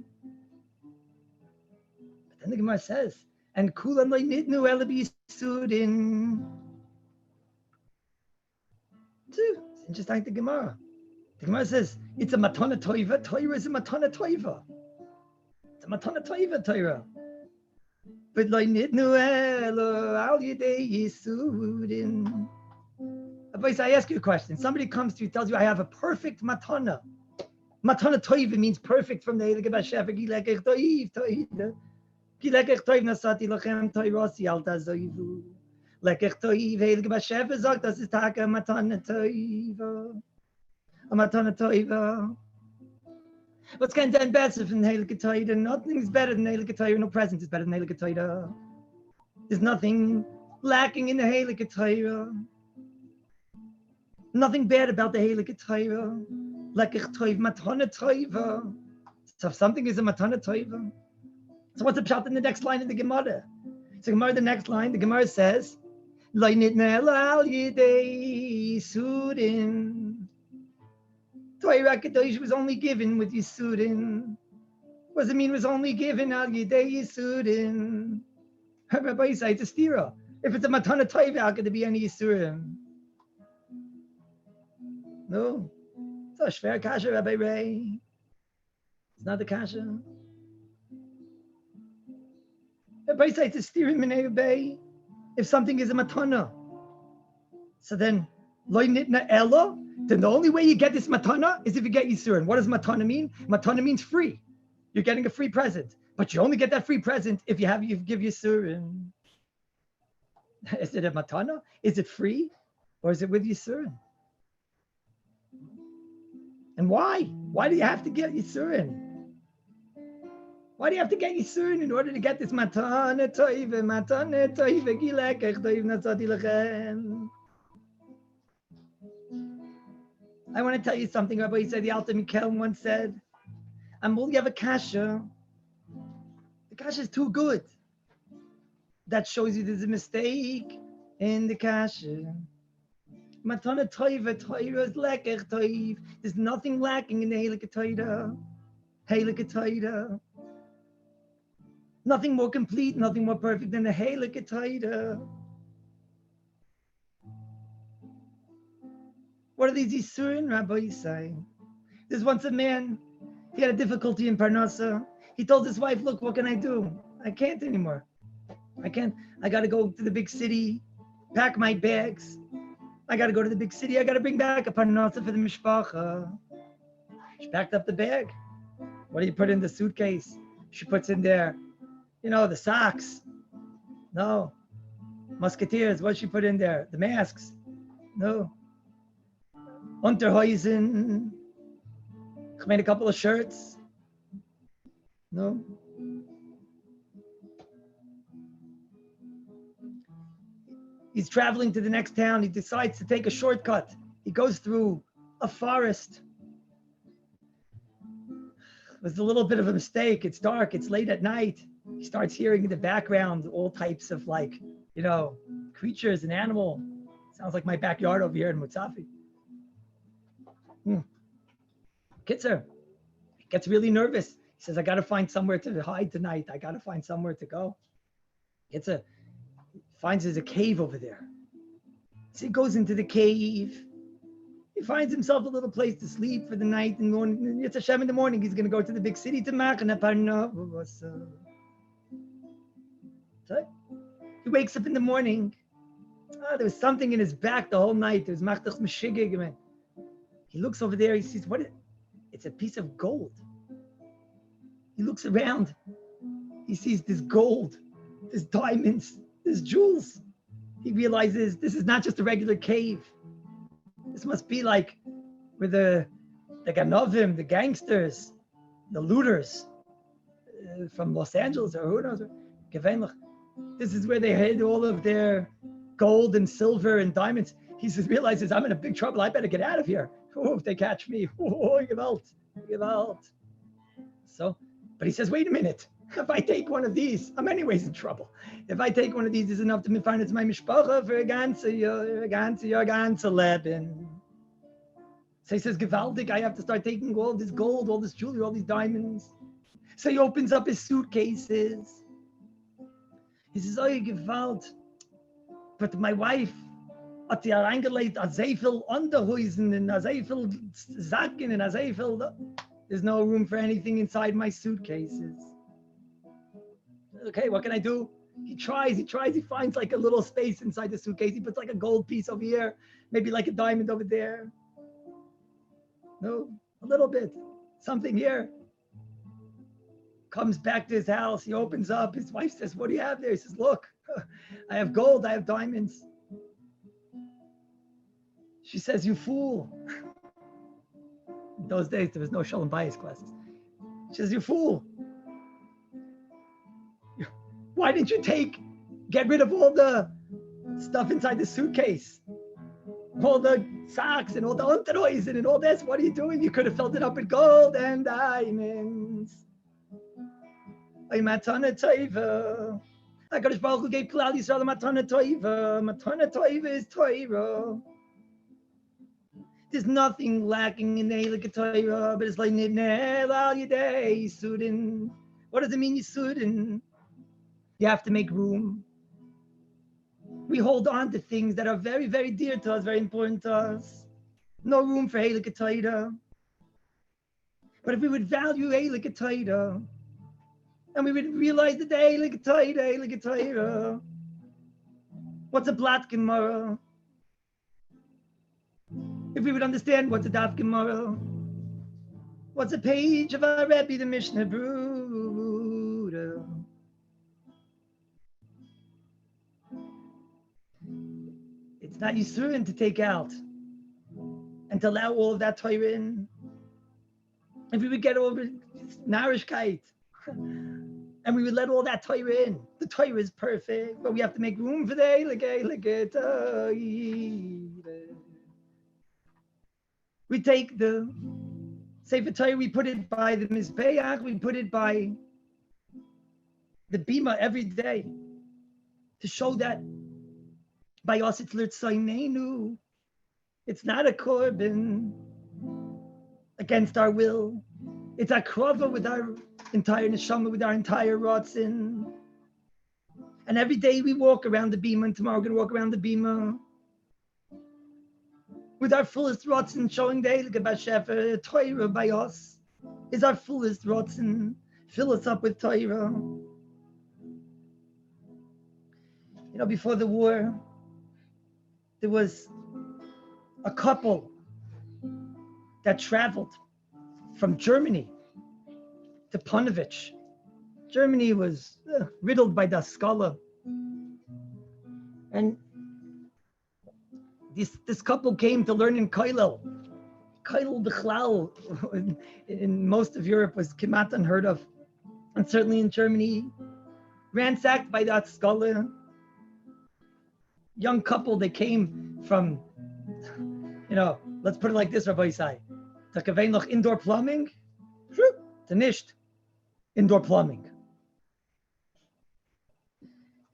But then the Gemara says, and kulan lo nidnu ela b'yisudin. It's interesting, the Gemara. The Gemara says, it's a matana toiva. Torah is a matana toiva. It's a matana toiva Torah. But lo nidnu ela al yidei yisudin. Rabbi, I ask you a question. Somebody comes to you, tells you, I have a perfect matana. Matana toiva means perfect from the Heilige Bashefer. Gilekech toiv, toiv. Gilekech toiv nasati lachem toirosi al tazoivu. Lekech toiv, Heilige Bashefer sagt, das ist taka matana toiva. A matana toiva. What's going to end better from the Heilige Toiva? Nothing's better than the Heilige Toiva. No present is better than the Heilige Toiva. There's nothing lacking in the Heilige Toiva. Nothing bad about the Heilige Torah. Lekech toiv, matana toiva. So if something is a matana toiva, so what's the pshat in the next line in the Gemara? So Gemara, the next line, the Gemara says, Lo nitna ela al yidei yisudin. Torah Kadosh was only given with yisudin. What does it mean it was only given al yidei yisudin? Rabbi say it's a stira. If it's a matana toiva, how could there be any yisurim? No, it's a shver kasha, Rabbi Ray. It's not the kasha. Rabbi says it's steering minei Rabbi. If something is a matana, so then loy nitna ella. Then the only way you get this matana is if you get yisurin. What does matana mean? Matana means free. You're getting a free present, but you only get that free present if you give yisurin. Is it a matana? Is it free, or is it with yisurin? And why? Why do you have to get Yisurin? Why do you have to get Yisurin in order to get this matana toiva, gilekech toiv natzati lachem? I want to tell you something. Rabbi said, the Alter Mikel once said, Amul, you have a kasha. The kasha is too good. That shows you there's a mistake in the kasha. Matana toiva, Torah is lekech toiv. There's nothing lacking in the Heilige Torah. Heilige Torah. Nothing more complete, nothing more perfect than the Heilige Torah. What are these yisurin, Rabbi say? There's once a man, he had a difficulty in Parnasa. He told his wife, look, what can I do? I can't anymore. I got to go to the big city, pack my bags. I got to go to the big city. I got to bring back a parnasa for the mishpacha. She packed up the bag. What do you put in the suitcase? She puts in there, the socks. No. Musketeers, what she put in there? The masks. No. Unterhosen. I made a couple of shirts. No. He's traveling to the next town. He decides to take a shortcut. He goes through a forest. It was a little bit of a mistake. It's dark. It's late at night. He starts hearing in the background all types of creatures and animal. Sounds like my backyard over here in Mutsafi. Kitzer gets really nervous. He says, I got to find somewhere to hide tonight. I got to find somewhere to go. Finds there's a cave over there. So he goes into the cave. He finds himself a little place to sleep for the night. And it's Hashem in the morning. He's going to go to the big city to Machana Parnava. So he wakes up in the morning. There was something in his back the whole night. There was Machtach Meshigig. He looks over there. He sees it's a piece of gold. He looks around. He sees this gold, this diamonds, this jewels. He realizes this is not just a regular cave. This must be like where the Ganovim, the gangsters, the looters from Los Angeles or who knows. This is where they hid all of their gold and silver and diamonds. He realizes I'm in a big trouble. I better get out of here. If they catch me, Gewalt. So, but he says, wait a minute. If I take one of these, I'm anyways in trouble. If I take one of these, it's enough to finance my mishpacha for a ganze Leben. So he says, gewaltig, I have to start taking all this gold, all this jewelry, all these diamonds. So he opens up his suitcases. He says, oh, gewalt. But my wife hat sie reingelegt, a sehr viel Unterhosen and a sehr viel Sacken and a sehr viel... There's no room for anything inside my suitcases. Okay, what can I do? He tries, he finds like a little space inside the suitcase. He puts like a gold piece over here, maybe like a diamond over there. No, a little bit, something here. Comes back to his house, he opens up, his wife says, what do you have there? He says, look, I have gold, I have diamonds. She says, you fool. In those days, there was no Shalom Bayis classes. She says, you fool. Why didn't you get rid of all the stuff inside the suitcase? All the socks and all the unterhosen and all this. What are you doing? You could have filled it up with gold and diamonds. Matana Toiva. HaKadosh Baruch Hu gave Klal Yisrael Matana Toiva. Matana Toiva is Torah. There's nothing lacking in the Eilik Torah, but it's like Nidneh Al Yidei Yisudin. What does it mean, Yisudin? You have to make room. We hold on to things that are very, very dear to us, very important to us. No room for Eilik Torah. But if we would value Eilik Torah, and we would realize that the Eilik Torah, what's a Blat Gemara? If we would understand what's a Daf Gemara, what's a page of our Rabbi, the Mishnah Bruder. It's not Yisurin to take out and to allow all of that Torah in. If we would get over Narishkeit and we would let all that Torah in, the Torah is perfect, but we have to make room for the Eilik Torah. We take the Sefer Torah, we put it by the Mizbeach, we put it by the Bima every day to show that by us it's L'Tzaynenu. It's not a korban against our will. It's a krava with our entire neshama, with our entire rotzin. And every day we walk around the Bima, and tomorrow we're going to walk around the Bima with our fullest rotzen, showing the Eilik Bashefer. Torah by us is our fullest rotzen. Fill us up with Torah. Before the war, there was a couple that traveled from Germany to Ponevezh. Germany was riddled by the Skala. And this couple came to learn in Kallus. Kallus Bichlal in most of Europe was Kemat unheard of. And certainly in Germany, ransacked by that Skala. Young couple, they came from, let's put it like this, Rabbi Isai. Da kavein noch indoor plumbing, to nicht indoor plumbing.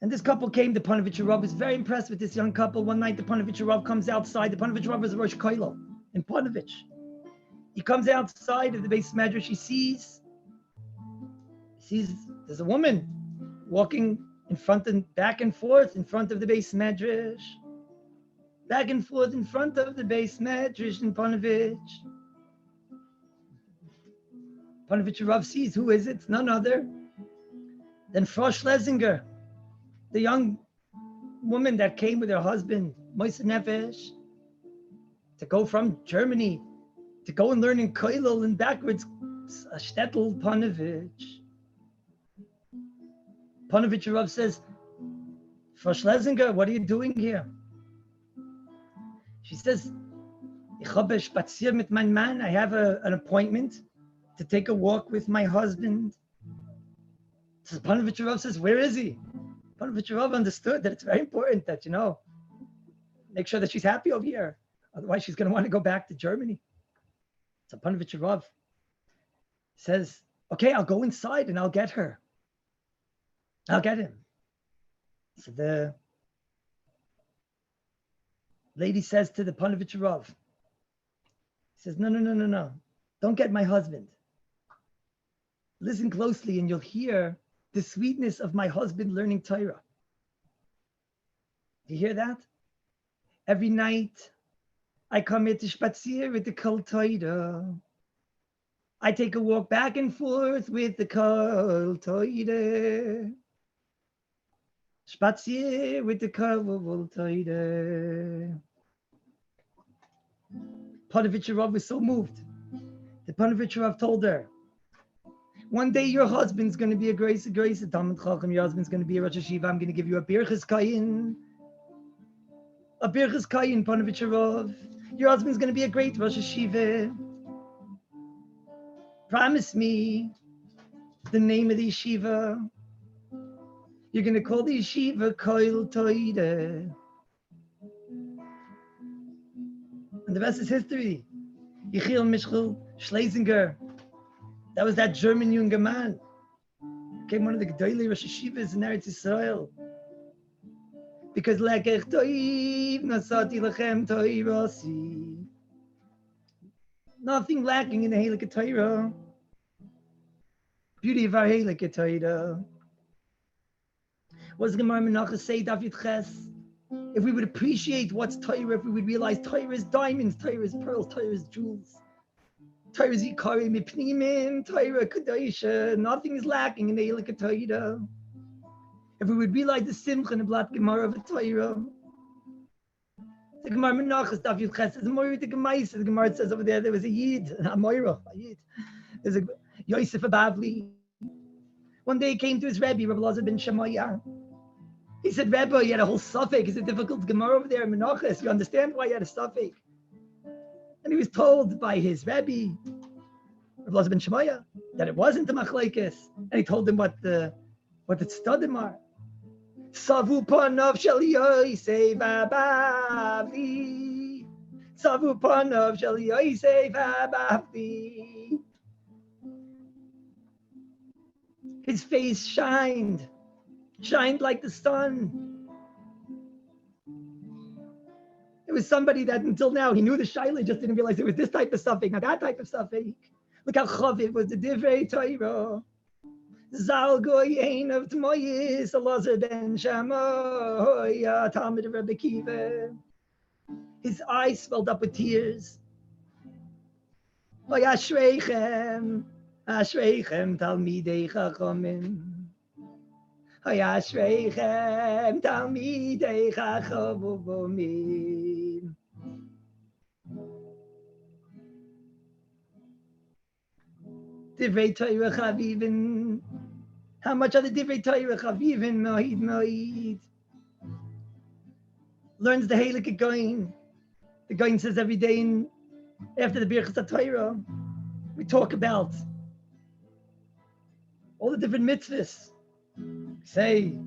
And this couple came, the Panovich Rav was very impressed with this young couple. One night, the Panovich Rav comes outside. The Panovich Rav is Rosh Koilel in Panovich. He comes outside of the base medrash. He sees there's a woman walking in front and back and forth in front of the base medrash. Back and forth in front of the base medrash in Panovich. Panovich Rav sees, who is it? It's none other than Frau Schlesinger, the young woman that came with her husband, Moise Nefesh, to go from Germany to go and learn in Koilel and backwards, Shtetl Panovich. Panovich Rav says, Frau Schlesinger, what are you doing here? She says, Ich habe spazier mit meinem Mann. I have an appointment to take a walk with my husband. So Panovich Rav says, where is he? Panovich Rav understood that it's very important that, make sure that she's happy over here. Otherwise, she's going to want to go back to Germany. So Panovich Rav says, okay, I'll go inside and I'll get her. I'll get him. So the lady says to the Panovich Rav, he says, no. Don't get my husband. Listen closely and you'll hear the sweetness of my husband learning Torah. Do you hear that? Every night, I come here to spazier with the Kol Torah. I take a walk back and forth with the Kol Torah. Spazier with the Kol Torah. Panovich Rav was so moved. The Panovich Rav told her, one day your husband's going to be a grace, Talmud Chacham. Your husband's going to be a Rosh Hashiva. I'm going to give you a Birchas Kayin. A Birchas Kayin, Panovich Rav. Your husband's going to be a great Rosh Hashiva. Promise me the name of the yeshiva. You're going to call the yeshiva Kol Torah. And the rest is history. Yechiel Mishchel Schlesinger. That was that German younger man. Became one of the Gedolei Rosh Hashivas in Eretz Yisrael. Because Lekech Toiv Nasati Lechem Toirasi. Nothing lacking in the Heilige Torah. Beauty of our Heilige Torah. What does Gemara Menachos say, David Ches? If we would appreciate what's Torah, if we would realize Torah is diamonds, Torah is pearls, Torah is jewels. Torah is Yikari Mipnimim, Torah Kadosha. Nothing is lacking in the Heilige Torah. If we would realize the Simcha and the Blat Gemara of the Torah. The Gemara Menachos, David Ches, is more with the Gemara. The Gemara says over there was a Yid, a Moira, a Yid. There's a Yosef Abavli. One day he came to his Rabbi, Rabbi Lazar ben Shemaya. He said, Rabbi, you had a whole suffix. It's a difficult Gemara over there in Menachos. You understand why you had a suffix? And he was told by his Rabbi, Rabbi Lazar ben Shemaya, that it wasn't a machlekes. And he told him what the tzedadim are. Savu panav shel Yosef Abavli. Savu panav shel Yosef Abavli. His face shined like the sun. It was somebody that until now he knew the shaila, just didn't realize it was this type of suffix, not that type of suffix. Look how chaviv was the divrei Torah. Zal goyein of Tmoyis, Elazar ben Shammai, Talmud of Rabbi Kiva. His eyes swelled up with tears. Ashreichem, Ashreichem Talmidei Chachamim. Ashreichem Talmidei Chachamim. Divrei Torah Chavivin. How much are the Divrei Torah Chavivin? Mohid Mohid. Learns the Heilige Goin. The Goin says every day after the Birchas Torah, we talk about all the different mitzvahs. We say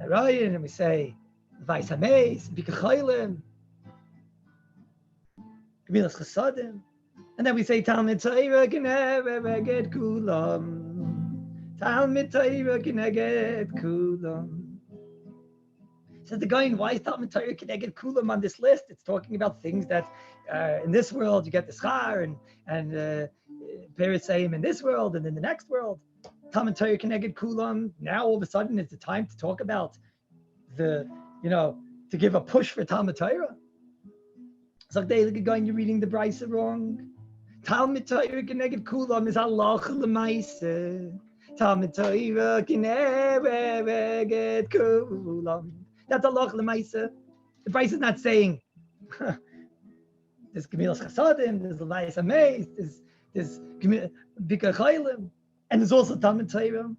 Ryan, and we say Vais Hameis, Bikachaylim, Gemilas Chasadim. And then we say Talmud Torah K'neh Reged Kulam Talmid Torah Keneged Kulam. Says the guy, why is Talmid Torah Keneged Kulam on this list? It's talking about things that in this world you get the schar and Perisayim in this world and in the next world. Talmid Torah Keneged Kulam. Now all of a sudden it's the time to talk about to give a push for Talmid Torah. So they look going, you're reading the Brisa wrong. Talmid Torah Keneged Kulam is Allah L'maiseh. Talmid Torah Keneged Kulam. That's Allah L'maiseh. The Brisa is not saying there's Gemilas Chasadim, there's Levayis Ameis, there's Bikar Chaylim, and there's also Talmid Torah.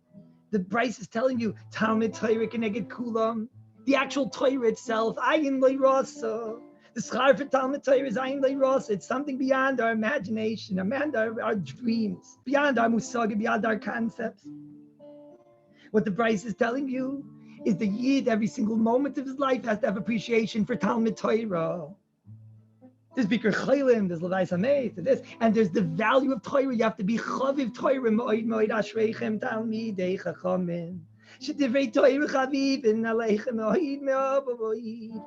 The Brisa is telling you Talmid Torah Keneged Kulam. The actual Torah itself, Ayin Lo Rasa. The schar for Talmid Torah is Ayin Lo Rasa. It's something beyond our imagination, beyond our dreams, beyond our musag, beyond our concepts. What the Brisa is telling you is the Yid, every single moment of his life, has to have appreciation for Talmid Torah. There's Bikar Chaylim, there's Levayis Hameis, there's this, and there's the value of Torah. You have to be Chaviv Torah, Moed Moed Ashreichem Talmidei Chachamim. Shedivrei Torah Chavivin Aleichem Moed Me'avoid.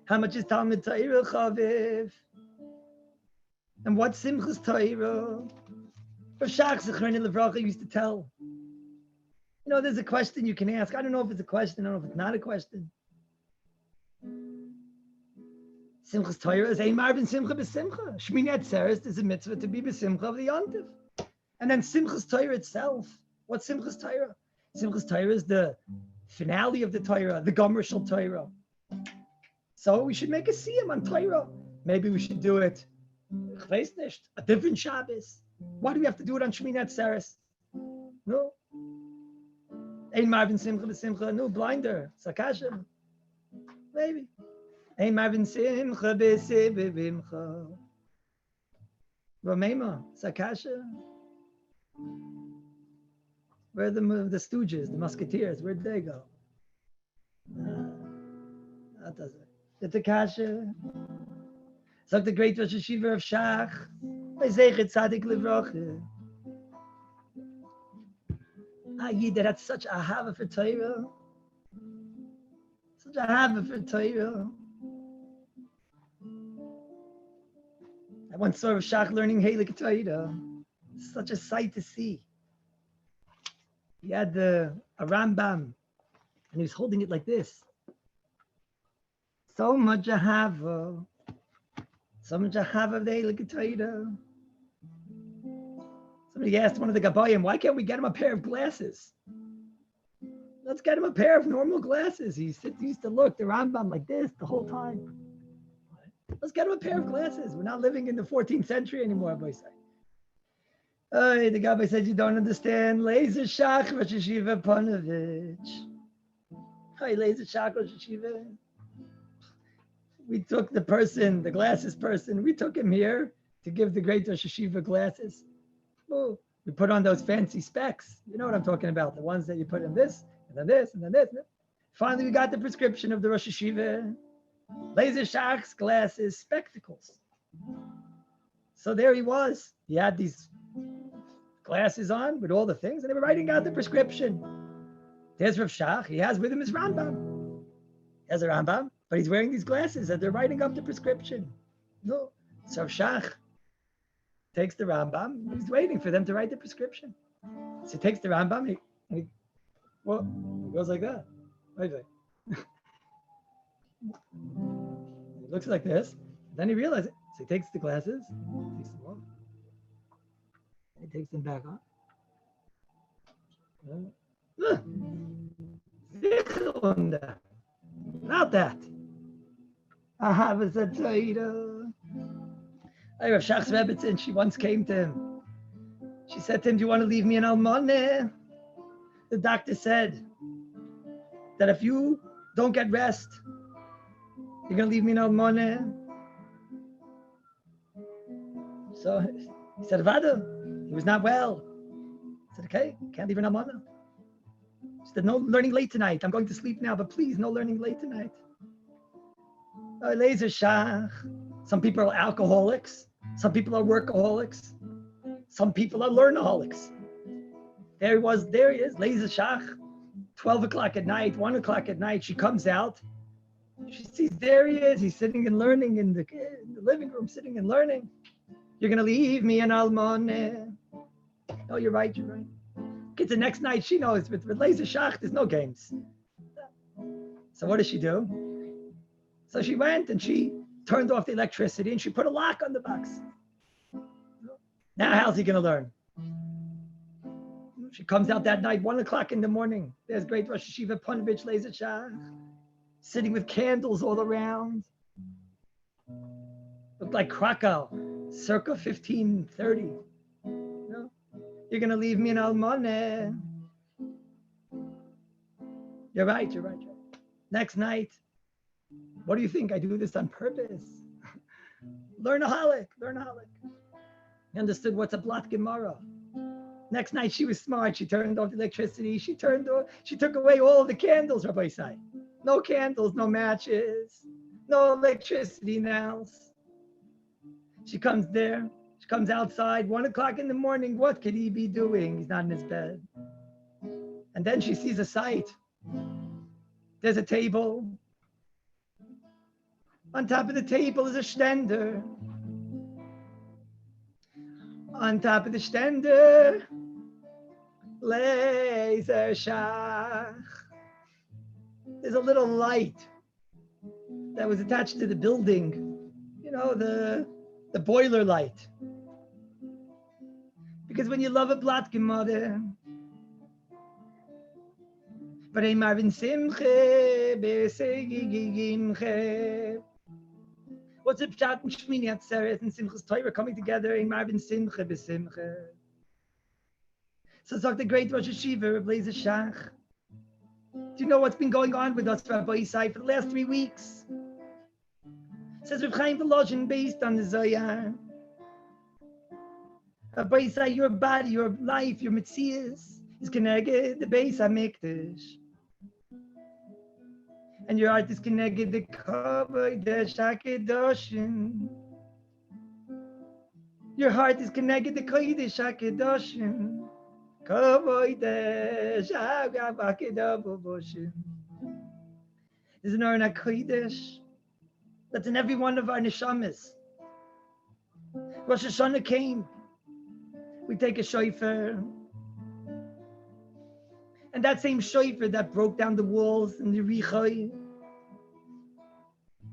How much is Talmid Torah Chaviv? And what's Simchas Torah? Rav Shach Zechroni Levracha used to tell. There's a question you can ask. I don't know if it's a question. I don't know if it's not a question. Simchas Torah is ein marvin simcha b'simcha. Shmini Atzeres is a mitzvah to be b'simcha of the yontif. And then Simchas Torah itself. What's Simchas Torah? Simchas Torah is the finale of the Torah, the Gomer Shel Torah. So we should make a siyum on Torah. Maybe we should do it, ich weiß nicht, a different Shabbos. Why do we have to do it on Shmini Atzeres? No. Ein marvin simcha b'simcha. No, blinder. Sakasha. Maybe. Ein marvin simcha b'simcha. Ramema. Sakasha. Where are the stooges, the musketeers? Where'd they go? That doesn't. The Takasha. Sagt the great Rosh Hashiva of Shach. I say Tzadik Livrocha. Yid that had such a hava for Torah. Such a hava for Torah. I once saw Rav Shach learning Heilig Torah. Such a sight to see. He had a Rambam, and he was holding it like this. So much ahava of the Heilig Torah. Somebody asked one of the Gabayim, why can't we get him a pair of glasses? Let's get him a pair of normal glasses. He used to look the Rambam like this the whole time. Let's get him a pair of glasses. We're not living in the 14th century anymore, boy say. The Gabbai said, you don't understand. Laser Shach Rosh Hashiva Panovich. Laser Shach Rosh Hashiva. We took the glasses person, we took him here to give the great Rosh Hashiva glasses. Oh, we put on those fancy specs. You know what I'm talking about. The ones that you put in this, and then this, and then this. Finally, we got the prescription of the Rosh Hashiva. Laser Shach's glasses, spectacles. So there he was. He had these glasses on with all the things, and they were writing out the prescription. There's Rav Shach. He has with him his Rambam. He has a Rambam, but he's wearing these glasses, and they're writing up the prescription. No. So Rav Shach takes the Rambam. He's waiting for them to write the prescription. So he takes the Rambam. He goes like that. Wait. It looks like this. Then he realizes it. So he takes the glasses, takes them off. He takes them back on. Not that. I have a Torah. Rav Shach's Rebbetzin, she once came to him. She said to him, do you want to leave me an almoneh? The doctor said that if you don't get rest, you're going to leave me an almoneh. So he said, Vada, he was not well. He said, okay, can't leave an almoneh. She said, no learning late tonight. I'm going to sleep now, but please, no learning late tonight. Laser Shach. Some people are alcoholics. Some people are workaholics. Some people are learnaholics. There he is, Laser Shach, 12 o'clock at night, 1 o'clock at night. She comes out. She sees there he is. He's sitting and learning in the living room, sitting and learning. You're going to leave me an almon. Oh, you're right. Get the next night, she knows with Laser Shach, there's no games. So what does she do? So she went and she turned off the electricity and she put a lock on the box. Now how's he going to learn? She comes out that night, 1 o'clock in the morning. There's great Rosh Yeshiva Ponevezh Laser Shach, sitting with candles all around. Looked like Krakow, circa 1530. You know? You're going to leave me an almoneh. You're right. Next night, what do you think? I do this on purpose. Learnaholic. He understood what's a blot Gemara. Next night she was smart. She turned off the electricity. She took away all the candles, Rabbi Isai. No candles, no matches, no electricity now. She comes there. She comes outside, 1 o'clock in the morning. What could he be doing? He's not in his bed. And then she sees a sight. There's a table. On top of the table is a stender. On top of the stender, Laser Shach. There's a little light that was attached to the building. You know, the boiler light. Because when you love a blat gemara, but a Marvin Simche, what's the pshat and Shmini Atzeret and Simchas Torah coming together in Marvin Simche b'Simche? So talk the great Rosh Yeshiva, Rabbi Laser Shach. Do you know what's been going on with us, Rabbi Isai, for the last 3 weeks? Says Reb Chaim Volozhin, based on the Zohar. Rabbi Isai, your body, your life, your metzias is connected the Beis HaMikdash. And your heart is connected the Kodesh HaKadoshim. Your heart is connected the Kodesh HaKadoshim. Kodesh HaKadoshim. There's an Aron HaKodesh that's in every one of our neshamas. Rosh Hoshana came. We take a shofar. And that same shofar that broke down the walls in the Yericho,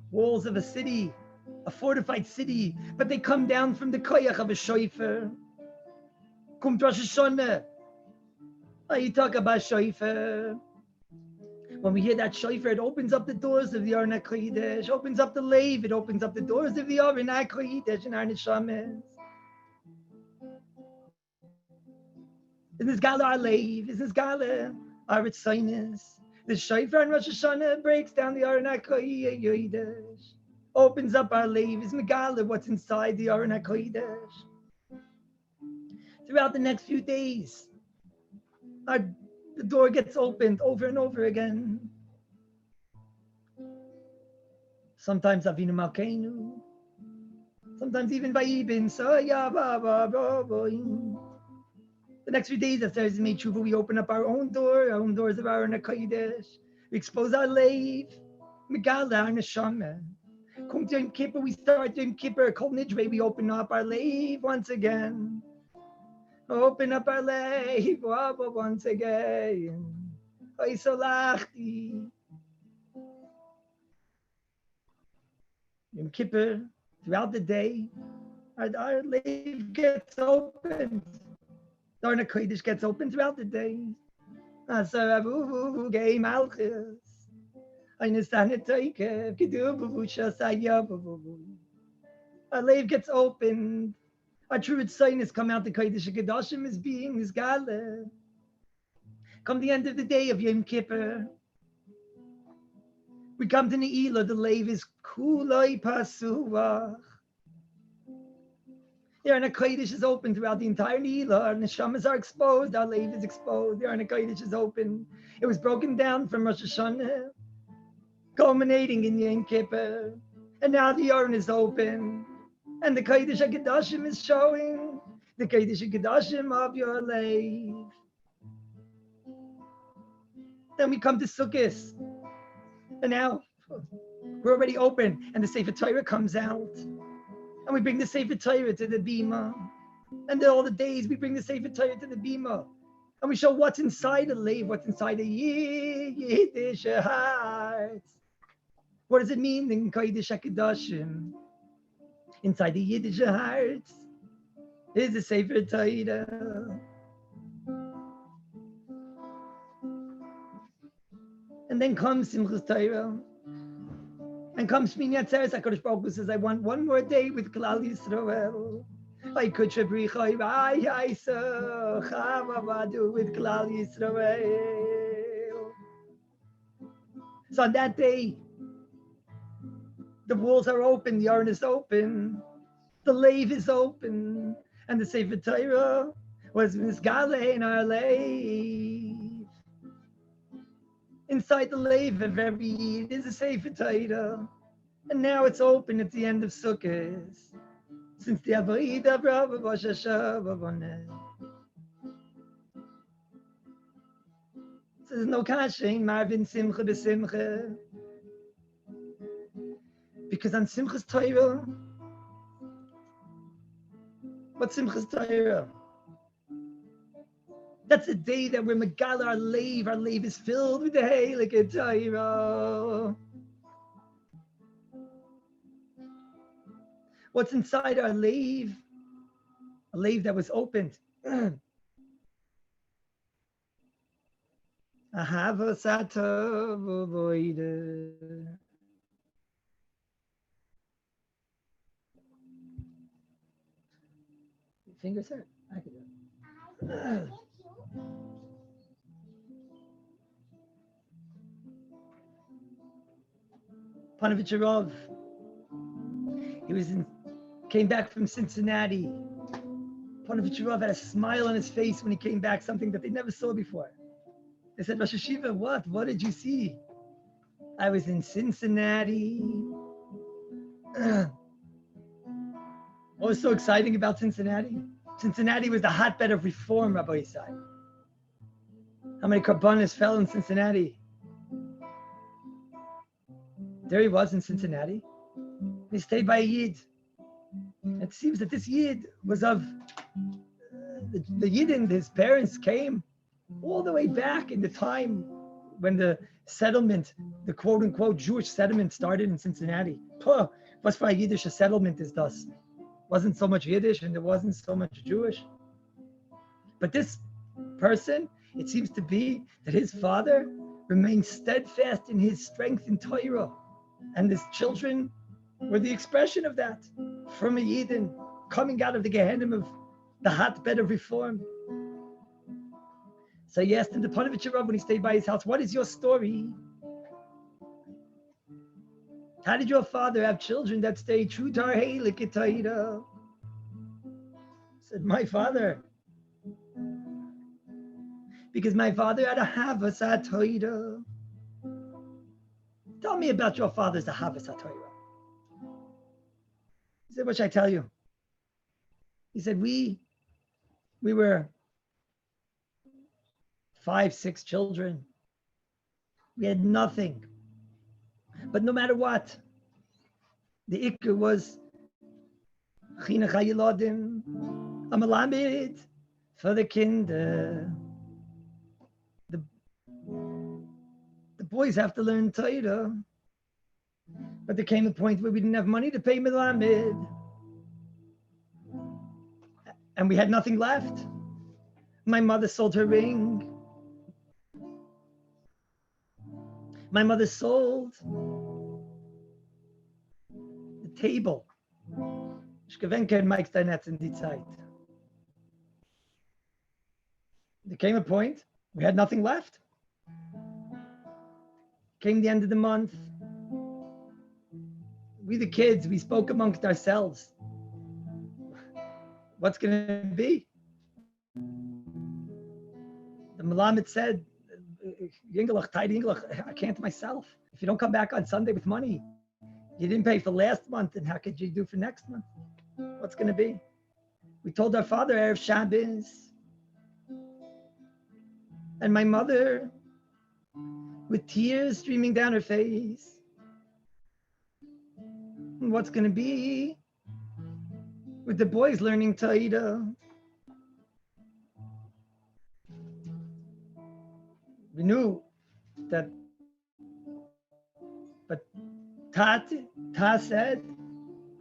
walls of a city, a fortified city, but they come down from the koyach of a shofar. Come to Rosh Hoshana. Oh, you talk about shofar. When we hear that shofar, it opens up the doors of the Aron HaKodesh, opens up the lave, it opens up the doors of the Aron HaKodesh in our neshamas. This is Gala our lave. This is Gala our ritzinus. The shofar on Rosh Hoshana breaks down the Aron HaKodesh, opens up our lave. Is Megala what's inside the Aron HaKodesh. Throughout the next few days, the door gets opened over and over again. Sometimes Avinu Malkeinu, sometimes even Vayibin Soya Baba Boboim. The next few days, after Thursday made tshuva, we open up our own doors of our HaKodesh. We expose our lave, Megala our neshama. Come to Yom Kippur, we start Yom Kippur, Kol Nidre, we open up our lave once again. Open up our lave once again. Oy solachti. Yom Kippur, throughout the day, our lave gets opened. The Aron HaKodesh gets open throughout the day. Our lave gets opened. Our true tzaynis come out. The Kodesh HaKadoshim is being this Gala. Come the end of the day of Yom Kippur, we come to Ne'ilah. The lave is kuloi pasuach. The Aron HaKodesh is open throughout the entire Ne'ilah. Our neshamas are exposed. Our lave is exposed. The Aron HaKodesh is open. It was broken down from Rosh Hoshana, culminating in Yom Kippur. And now the Aron is open. And the Kodesh HaKadoshim is showing. The Kodesh HaKadoshim of your lave. Then we come to Sukkot. And now we're already open. And the Sefer Torah comes out. And we bring the Sefer Torah to the Bima. And then all the days we bring the Sefer Torah to the Bima. And we show what's inside the Lev, what's inside the Yiddish heart. What does it mean in Kodesh HaKadoshim? Inside the Yiddish heart is the Sefer Torah. And then comes Simchas Torah. And comes Shmini Atzeres. HaKadosh Baruch Hu says, I want one more day with Klal Yisrael. I could shabricha Yaisa Chavavadu with Klal Yisrael. So on that day, the walls are open, the Aron is open, the Lev is open, and the Sefer Torah was Misgale in our Lev. Inside the Lev of every Yid is a Sefer Torah, and now it's open at the end of Sukkot. Since the Avodah of Rabbah Hoshana. So there's no kasha in Marvin Simcha b'Simcha. Because on Simchas Torah, what's Simchas Torah? That's the day that we're Megala our Lev. Our Lev is filled with the Heilige Torah. What's inside our Lev? A Lev that was opened. Ahava Satov Avoida. Fingers hurt. I can do it. Panovich, he came back from Cincinnati. Panovich had a smile on his face when he came back, something that they never saw before. They said, Rosh Hashiva, what? What did you see? I was in Cincinnati. What was so exciting about Cincinnati? Cincinnati was the hotbed of reform, Rabbi Isai. How many karbanos fell in Cincinnati? There he was in Cincinnati. He stayed by a Yid. It seems that this Yid was of the Yidden, his parents came all the way back in the time when the settlement, the quote unquote Jewish settlement started in Cincinnati. Was for a Yiddish a settlement is thus. Wasn't so much Yiddish and there wasn't so much Jewish. But this person, it seems to be that his father remained steadfast in his strength in Torah. And his children were the expression of that from a Yidden coming out of the Gehenna of the hotbed of reform. So he asked him, the Panovich Rav, when he stayed by his house, what is your story? How did your father have children that stay true to our Heilige Torah? Said, my father. Because my father had a Havas HaTorah. Tell me about your father's Havas HaTorah. He said, what should I tell you? He said, we were 5, 6 children. We had nothing. But no matter what, the Iker was Chinuch HaYilodim, a Melamed for the Kinder. The boys have to learn Torah. But there came a point where we didn't have money to pay Melamed. And we had nothing left. My mother sold her ring. My mother sold the table. There came a point, we had nothing left. Came the end of the month. We the kids, we spoke amongst ourselves. What's going to be? The Melamed said, I can't myself. If you don't come back on Sunday with money, you didn't pay for last month, and how could you do for next month? What's going to be? We told our father Erev Shabbos, and my mother with tears streaming down her face. And what's going to be with the boys learning Torah? We knew that, but Ta said,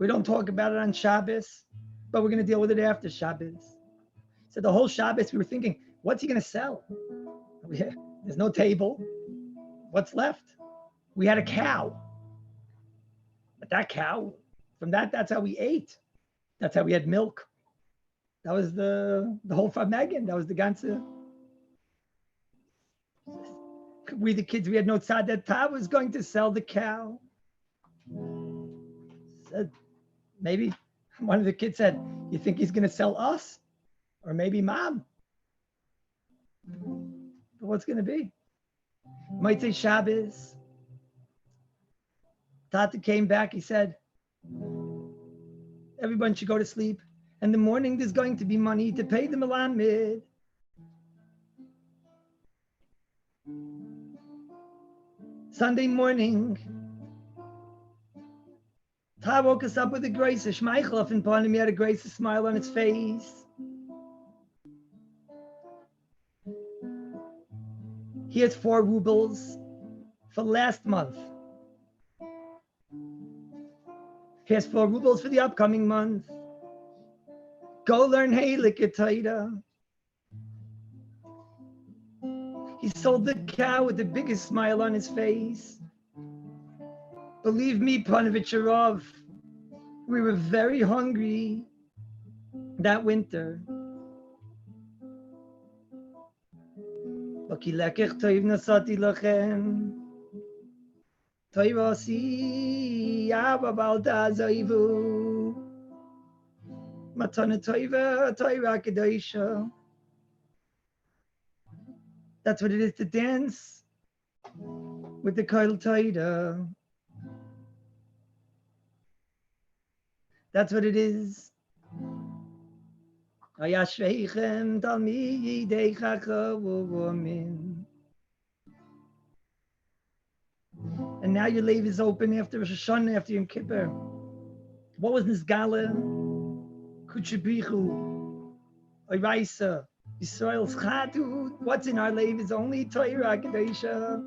we don't talk about it on Shabbos, but we're going to deal with it after Shabbos. So the whole Shabbos, we were thinking, what's he going to sell? There's no table. What's left? We had a cow. But that cow, from that's how we ate. That's how we had milk. That was the whole Megan. That was the ganze. We, the kids, we had no tzad that Ta was going to sell the cow. Said, maybe one of the kids said, you think he's going to sell us? Or maybe mom? But what's going to be? Might say Shabbos. Tata came back, he said, everyone should go to sleep. In the morning, there's going to be money to pay the Melamed. Sunday morning, Ta woke us up with a grace, a shmeichel in upon him. He had a grace, a smile on his face. He has 4 rubles for last month. He has 4 rubles for the upcoming month. Go learn Heilige Torah. He sold the cow with the biggest smile on his face. Believe me, Panovicharov, we were very hungry that winter. Ki lekech toiv nasati lachem, toivasi ava balta zaivu, matana toiva toiva kedosha. That's what it is to dance with the Kol Torah. That's what it is. And now your lave is open after Hoshana, after Yom Kippur. What was Nisgala? Kuchibichu, Oiraisa, Yisrael's Chatu. What's in our lave is only Torah Kedosha.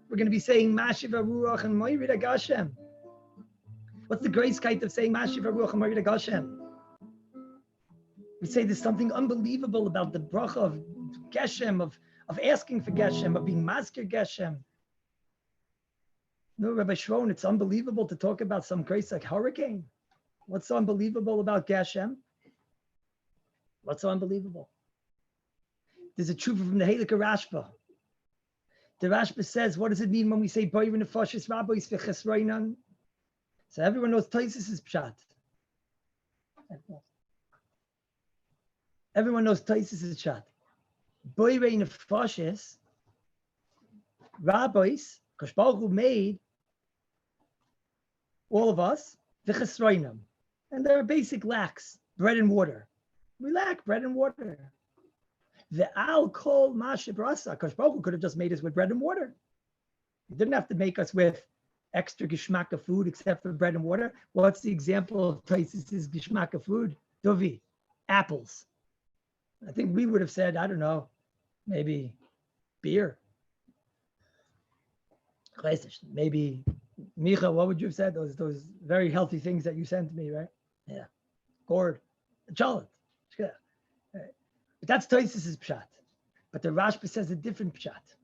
We're going to be saying Mashiv Ruach and Moirid Agashem. What's the grace kite of saying Mashiv Ruach and Moirid Agashem? We say there's something unbelievable about the bracha of Geshem, of asking for Geshem, of being masker Geshem. No, Rabbi Shron, it's unbelievable to talk about some grace like hurricane. What's so unbelievable about Geshem? What's so unbelievable? There's a truth from the Halakha Rashba. The Rashba says, what does it mean when we say Boyer Nefashis Rabbis V'Chesroinan? So everyone knows Taisus is Pshat. Everyone knows Taisus is Pshat. Boyer Nefashis Rabbis, because Baruch Hu made all of us V'Chesroinan. And there are basic lacks, bread and water. We lack bread and water. The alcohol mashe brasa, because Baruch Hu could have just made us with bread and water. He didn't have to make us with extra geschmack of food except for bread and water. What's the example of Taisus' geschmack of food? Dovi, apples. I think we would have said, I don't know, maybe beer. Maybe, Micha, what would you have said? Those very healthy things that you sent me, right? Yeah. Gourd, chocolate. But that's Taisus' pshat. But the Rashba says a different pshat.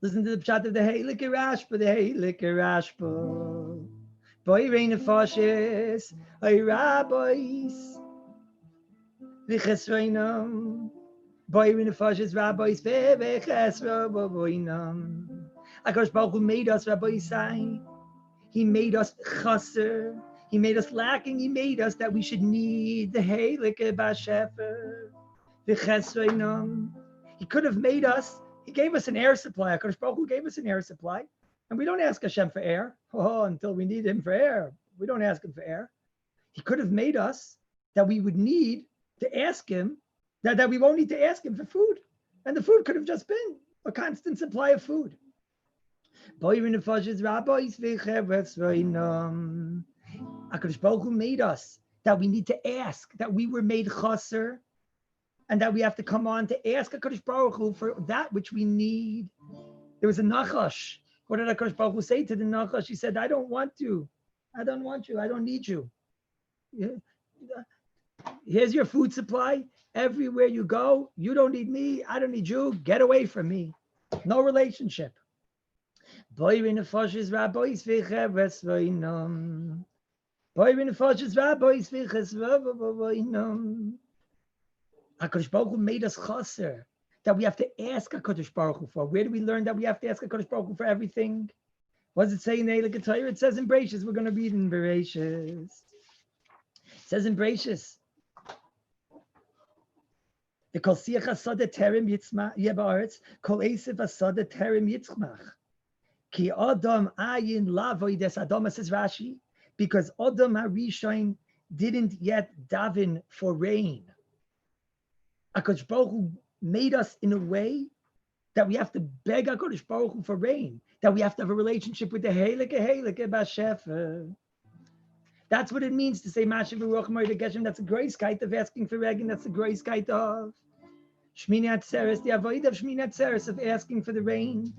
Listen to the pshat of the Halakha Rashba, the Halakha Rashba. Boy rein nefashis, ay rabbis, v'chesroinam. Boy rein nefashis, rabbis, v'chesroinam. Akash Baruch Hu made us, Rabbi say. He made us chaser. He made us lacking. He made us that we should need the Halakha Bashefer. He could have made us, he gave us an air supply. HaKadosh Baruch Hu gave us an air supply. And we don't ask Hashem for air. Until we need him for air. We don't ask him for air. He could have made us that we would need to ask him, that we won't need to ask him for food. And the food could have just been a constant supply of food. HaKadosh Baruch Hu made us that we need to ask, that we were made chaser, and that we have to come on to ask HaKadosh Baruch Hu for that which we need. There was a Nachash. What did HaKadosh Baruch Hu say to the Nachash? He said, I don't want you. I don't want you. I don't need you. Here's your food supply. Everywhere you go, you don't need me. I don't need you. Get away from me. No relationship. HaKadosh Baruch Hu made us chaser, that we have to ask HaKadosh Baruch Hu for. Where do we learn that we have to ask HaKadosh Baruch Hu for everything? What does it say in the Eilik Torah? It says in Bereshis. We're going to read in Bereshis. It says in Bereshis, the kol siach asada terem yitzmach yebaretz kol esev asada terem yitzmach ki adam ayin lavoy des adam, says Rashi, because Adam HaRishon didn't yet daven for rain. HaKadosh Baruch Hu made us in a way that we have to beg HaKadosh Baruch Hu for rain, that we have to have a relationship with the Heilige B'Shefer. That's what it means to say Mashiv Ruach Moed Geshem. That's a grace kite of asking for rain. That's a grace kite of Shmini Atzeres, the avoid of Shmini Atzeres, of asking for the rain.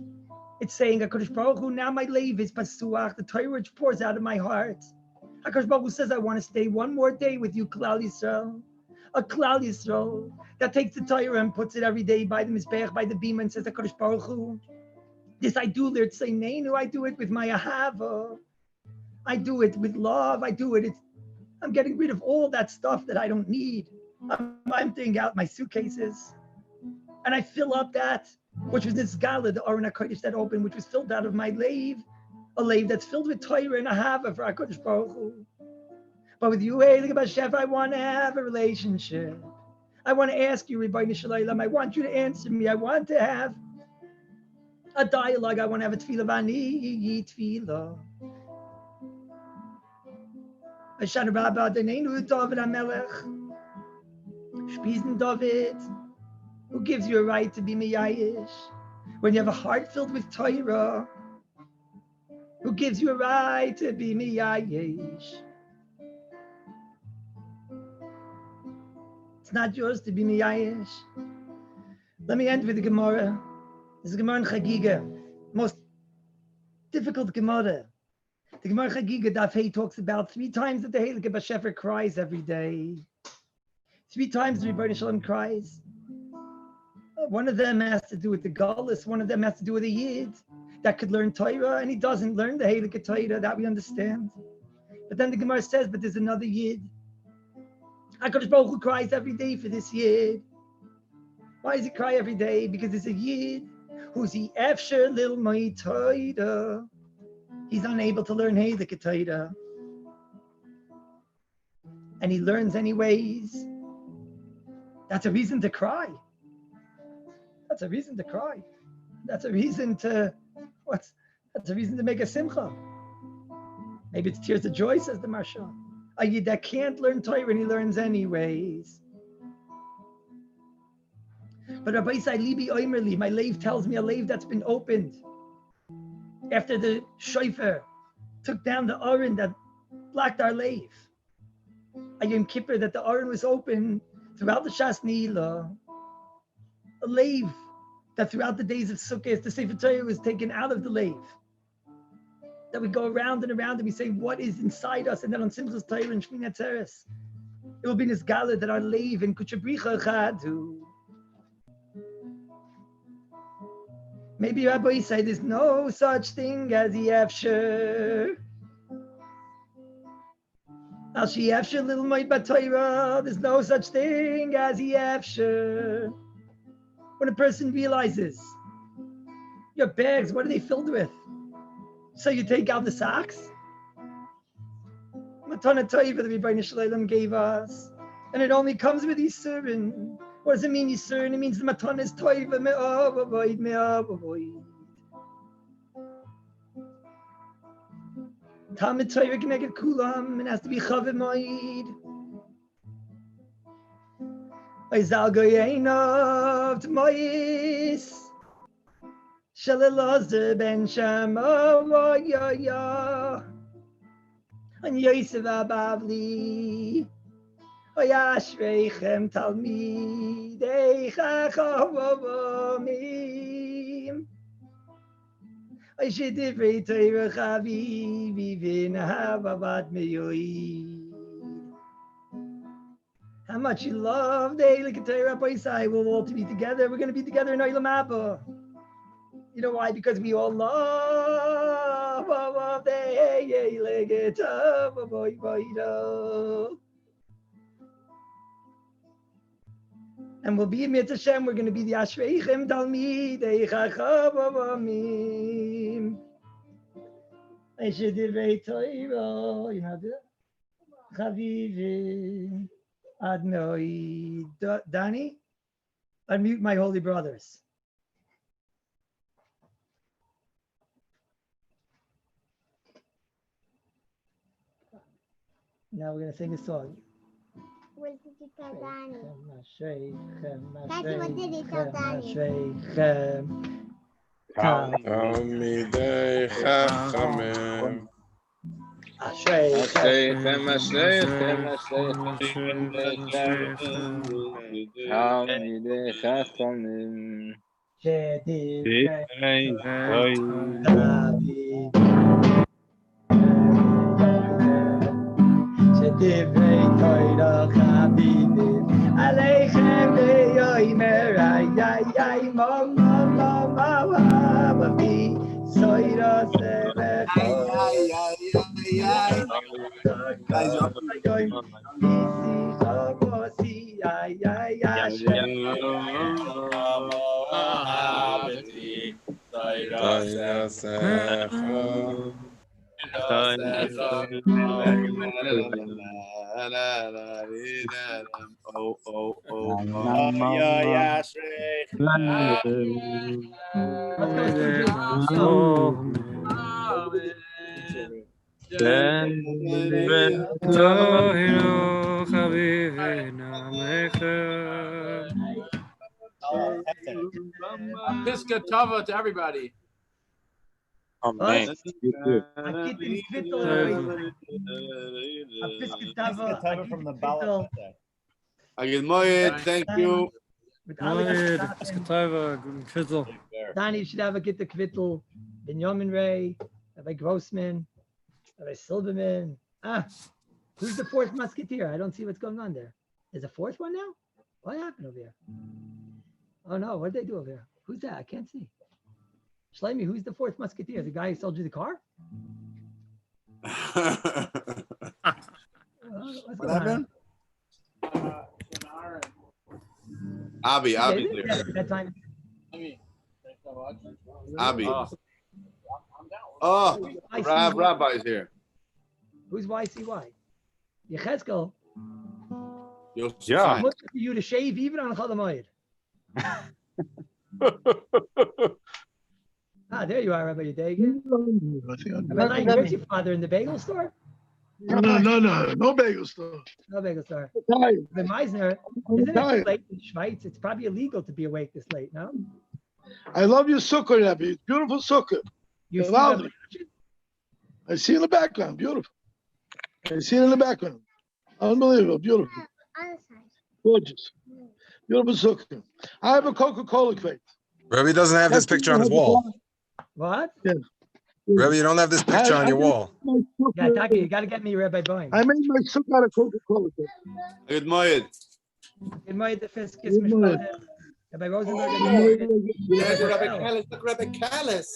It's saying, HaKadosh Baruch Hu, now my leiv is pasuach, the Torah which pours out of my heart. HaKadosh Baruch Hu says, I want to stay one more day with you, Klal Yisrael. A Klal Yisrael that takes the Torah and puts it every day by the Mizbeach, by the Bima, and says, HaKadosh Baruch Hu, this I do, L'Tzeneinu, I do it with my Ahava. I do it with love. I do it. I'm getting rid of all that stuff that I don't need. I'm emptying out my suitcases. And I fill up that, which was this gala, the Aron HaKodesh that opened, which was filled out of my leiv, a leiv that's filled with Torah and Ahava for HaKadosh Baruch Hu. But with you, Heilige B'Shefer, I want to have a relationship. I want to ask you, Rabbi Nishalaylam, I want you to answer me. I want to have a dialogue. I want to have a tefillah, v'ani tefillah. Hoshana Rabbah, Daneinu David HaMelech, Shpizen David, who gives you a right to be Miyayish. When you have a heart filled with Torah, who gives you a right to be Miyayish. It's not yours to be Miyayish. Let me end with the Gemara. This is Gemara in Chagiga, most difficult Gemara. The Gemara Chagiga Daf Hey talks about 3 times that the Heilige B'Shefer cries every day. 3 times the Rebbeinu Shalom cries. One of them has to do with the Kallus. One of them has to do with a Yid that could learn Torah, and he doesn't learn the Heilige Torah. That we understand. But then the Gemara says, but there's another Yid. HaKadosh Baruch Hu cries every day for this Yid. Why does he cry every day? Because there's a Yid who's the Efsher Lil Mai Torah. He's unable to learn Heilige Torah. And he learns anyways. That's a reason to cry. That's a reason to cry. That's a reason to, that's a reason to make a simcha. Maybe it's tears of joy, says the Marsha. A Yid that can't learn Torah and he learns anyways. But Rabbi Yisai Libi Oimerli, my leiv tells me a leiv that's been opened after the shofar took down the aron that blocked our leiv. A Yom Kippur that the aron was open throughout the Shas Nila. A leiv that throughout the days of Sukkot, the Sefer Torah was taken out of the leiv. That we go around and around and we say, what is inside us? And then on Simchas Torah and Shmini Atzeres, it will be this gala that our leiv in Kuchabricha Chadu. Maybe Rabbi say there's no such thing as Yefsher. Al Yefsher Little Moed B'Torah, there's no such thing as Yefsher. When a person realizes your bags, what are they filled with? So you take out the socks. Matana Toiva, the Rebbeinu Shalom gave us, and it only comes with Yisurin. What does it mean, Yisurin? It means the Matana is Toiva me'avoid, me'avoid. Talmid Torah can make it kulam, and has to be Chavim Moed. Oizal Goyeinav T'mois. Shalalazer ben Shama, ya. And Yosef Abavli. Oyashreichem Talmidei Chachamim. Oyshedivrei Torah Chavivi v'nahavavat meyoid. How much you love the Eilik Torah Paisai. We'll all to be together. We're going to be together in Olam Haba. You know why? Because we all love the Eilik Torah. And we'll be in Mitzvah Hashem. We're going to be the Ashreichem Talmidei Chachamim. Eishedivrei Torah. You know how to do that? Chavivim Ad Me'oid. Danny, unmute my holy brothers. Now we're going to sing a song. What did you tell Danny? Ashreichem, Daddy, what did you tell Danny? Ashreichem. Talmidei Chachamim. Ashreichem, Talmidei Chachamim. Shedivrei Shedivrei Torah Chavivim Aleichem beyomer ay mo avi soira serecho Piska Tava to everybody. Amen. From the ballot. Agid Moed, thank you. Danny, you should have a get the kvittel. Benjamin Ray, Rabbi Grossman, Rabbi Silverman. Who's the fourth musketeer? I don't see what's going on there. There's a fourth one now? What happened over here? Oh no, what did they do over here? Who's that? I can't see. Shlomi, who's the fourth musketeer? The guy who sold you the car? What happened? Abby there. That time. Abby. Oh, Rabbi is here. Who's YCY? Yechezkel. Yeah. I'm looking for you to shave even on Chol HaMoed. There you are, Rabbi Yedagan. Rabbi, where's your father, in the bagel store? No bagel store. No bagel store. Tired. Rabbi Meisner, isn't it too late in Schweiz? It's probably illegal to be awake this late, no? I love your sukkah, Rabbi. It's beautiful sukkah. You see Love Rabbi- it. I see in the background. Beautiful. I see it in the background. Unbelievable. Beautiful. Gorgeous. Beautiful sukkah. I have a Coca-Cola crate. Rabbi doesn't have this picture on his wall. What? Yeah. Rabbi, you don't have this picture on your wall. Yeah, Taki, you got to get me Rabbi Boeing. I made my sukkah out of Coca-Cola crate. Agid Moed. Good morning, the Fiskis Mishpatim. Rabbi Rosenberg. Yes, Rabbi Kallus. Look, Rabbi Kallus.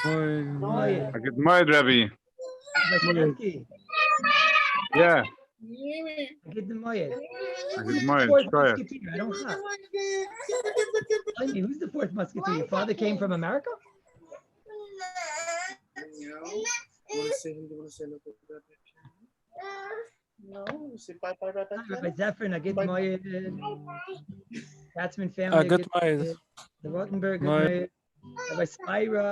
Good morning, Rabbi. Yeah. Good morning. Good morning. Fourth Try it. musketeer. I don't know. Who's the fourth musketeer? Your father came from America? No, say bye bye, Rabbi. Rabbi Zephyr, I get my Katzman family. Good I morning. get the Rottenberg. Rabbi Spira,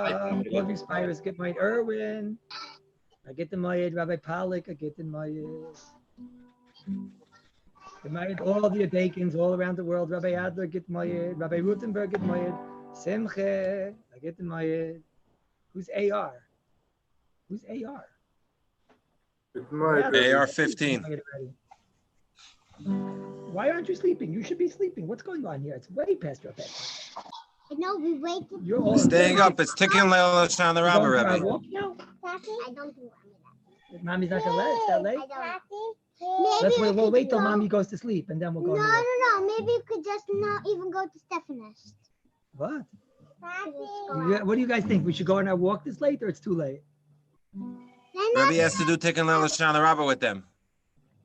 loving Spiras. Get my Irwin. I get the Mayed. Rabbi Pollock. I get the Mayed. The Mayed. All the Adakins all around the world. Rabbi Adler. Get Mayed. Rabbi Rutenberg. Get Mayed. Simche, I get the Mayed. Who's AR? Who's AR? AR-15. Why aren't you sleeping? You should be sleeping. What's going on here? It's way past your bedtime. I know we waited. You're all Staying up. It's ticking Hoshana the Rabbah, Rabbi. Rabbi. No. Daddy, I don't do that. Mommy's not gonna let it. It's that late. We'll wait till mommy goes to sleep and then we'll go. No. Maybe you could just not even go to Stephanus. What? What do you guys think? We should go on our walk this late or it's too late? Rabbi has to do ticking Hoshana Rabbah with them.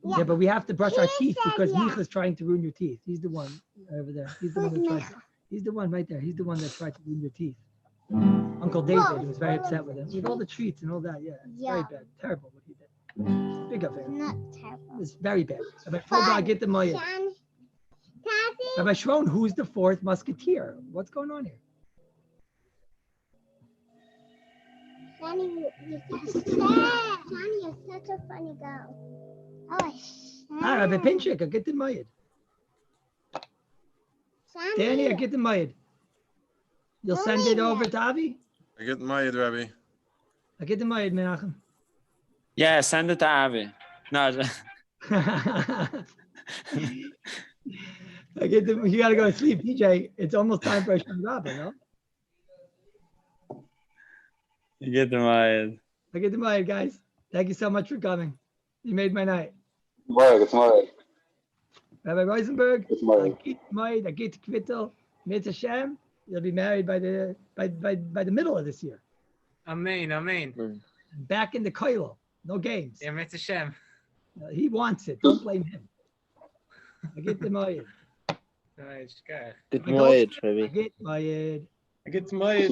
Yeah, but we have to brush our teeth because Micha's trying to ruin your teeth. He's the one over there. He's the one that tried to, he's the one right there. He's the one that tried to ruin your teeth. Uncle David was very upset with him. With all the treats and all that, yeah. It's very bad. Terrible what he did. It's big affair. Not terrible. It's very bad. Rabbi, get the Maya. Rabbi Shron, who's the fourth musketeer? What's going on here? Johnny, you're such a funny girl. Rabbi Pinchik, I get the Mayed. Danny, I get the Mayed. You'll send it over to Avi? I get Mayed, Rabbi. I get the Mayed, Menachem. Yeah, send it to Avi. No. You gotta go to sleep, DJ. It's almost time for Rabbah, no? You get the Mayed. I get the Mayed, guys. Thank you so much for coming. You made my night. It's Mayed. Rabbi Rosenberg, It's I get Kvittel, Mitzvah Shem. You'll be married by the middle of this year. Amen. Back in the Koilo. No games. Yeah, Mitzvah Shem. He wants it. Don't blame him. I get the Mayed. Good Mayed, Rabbi. I get Mayed. I get to my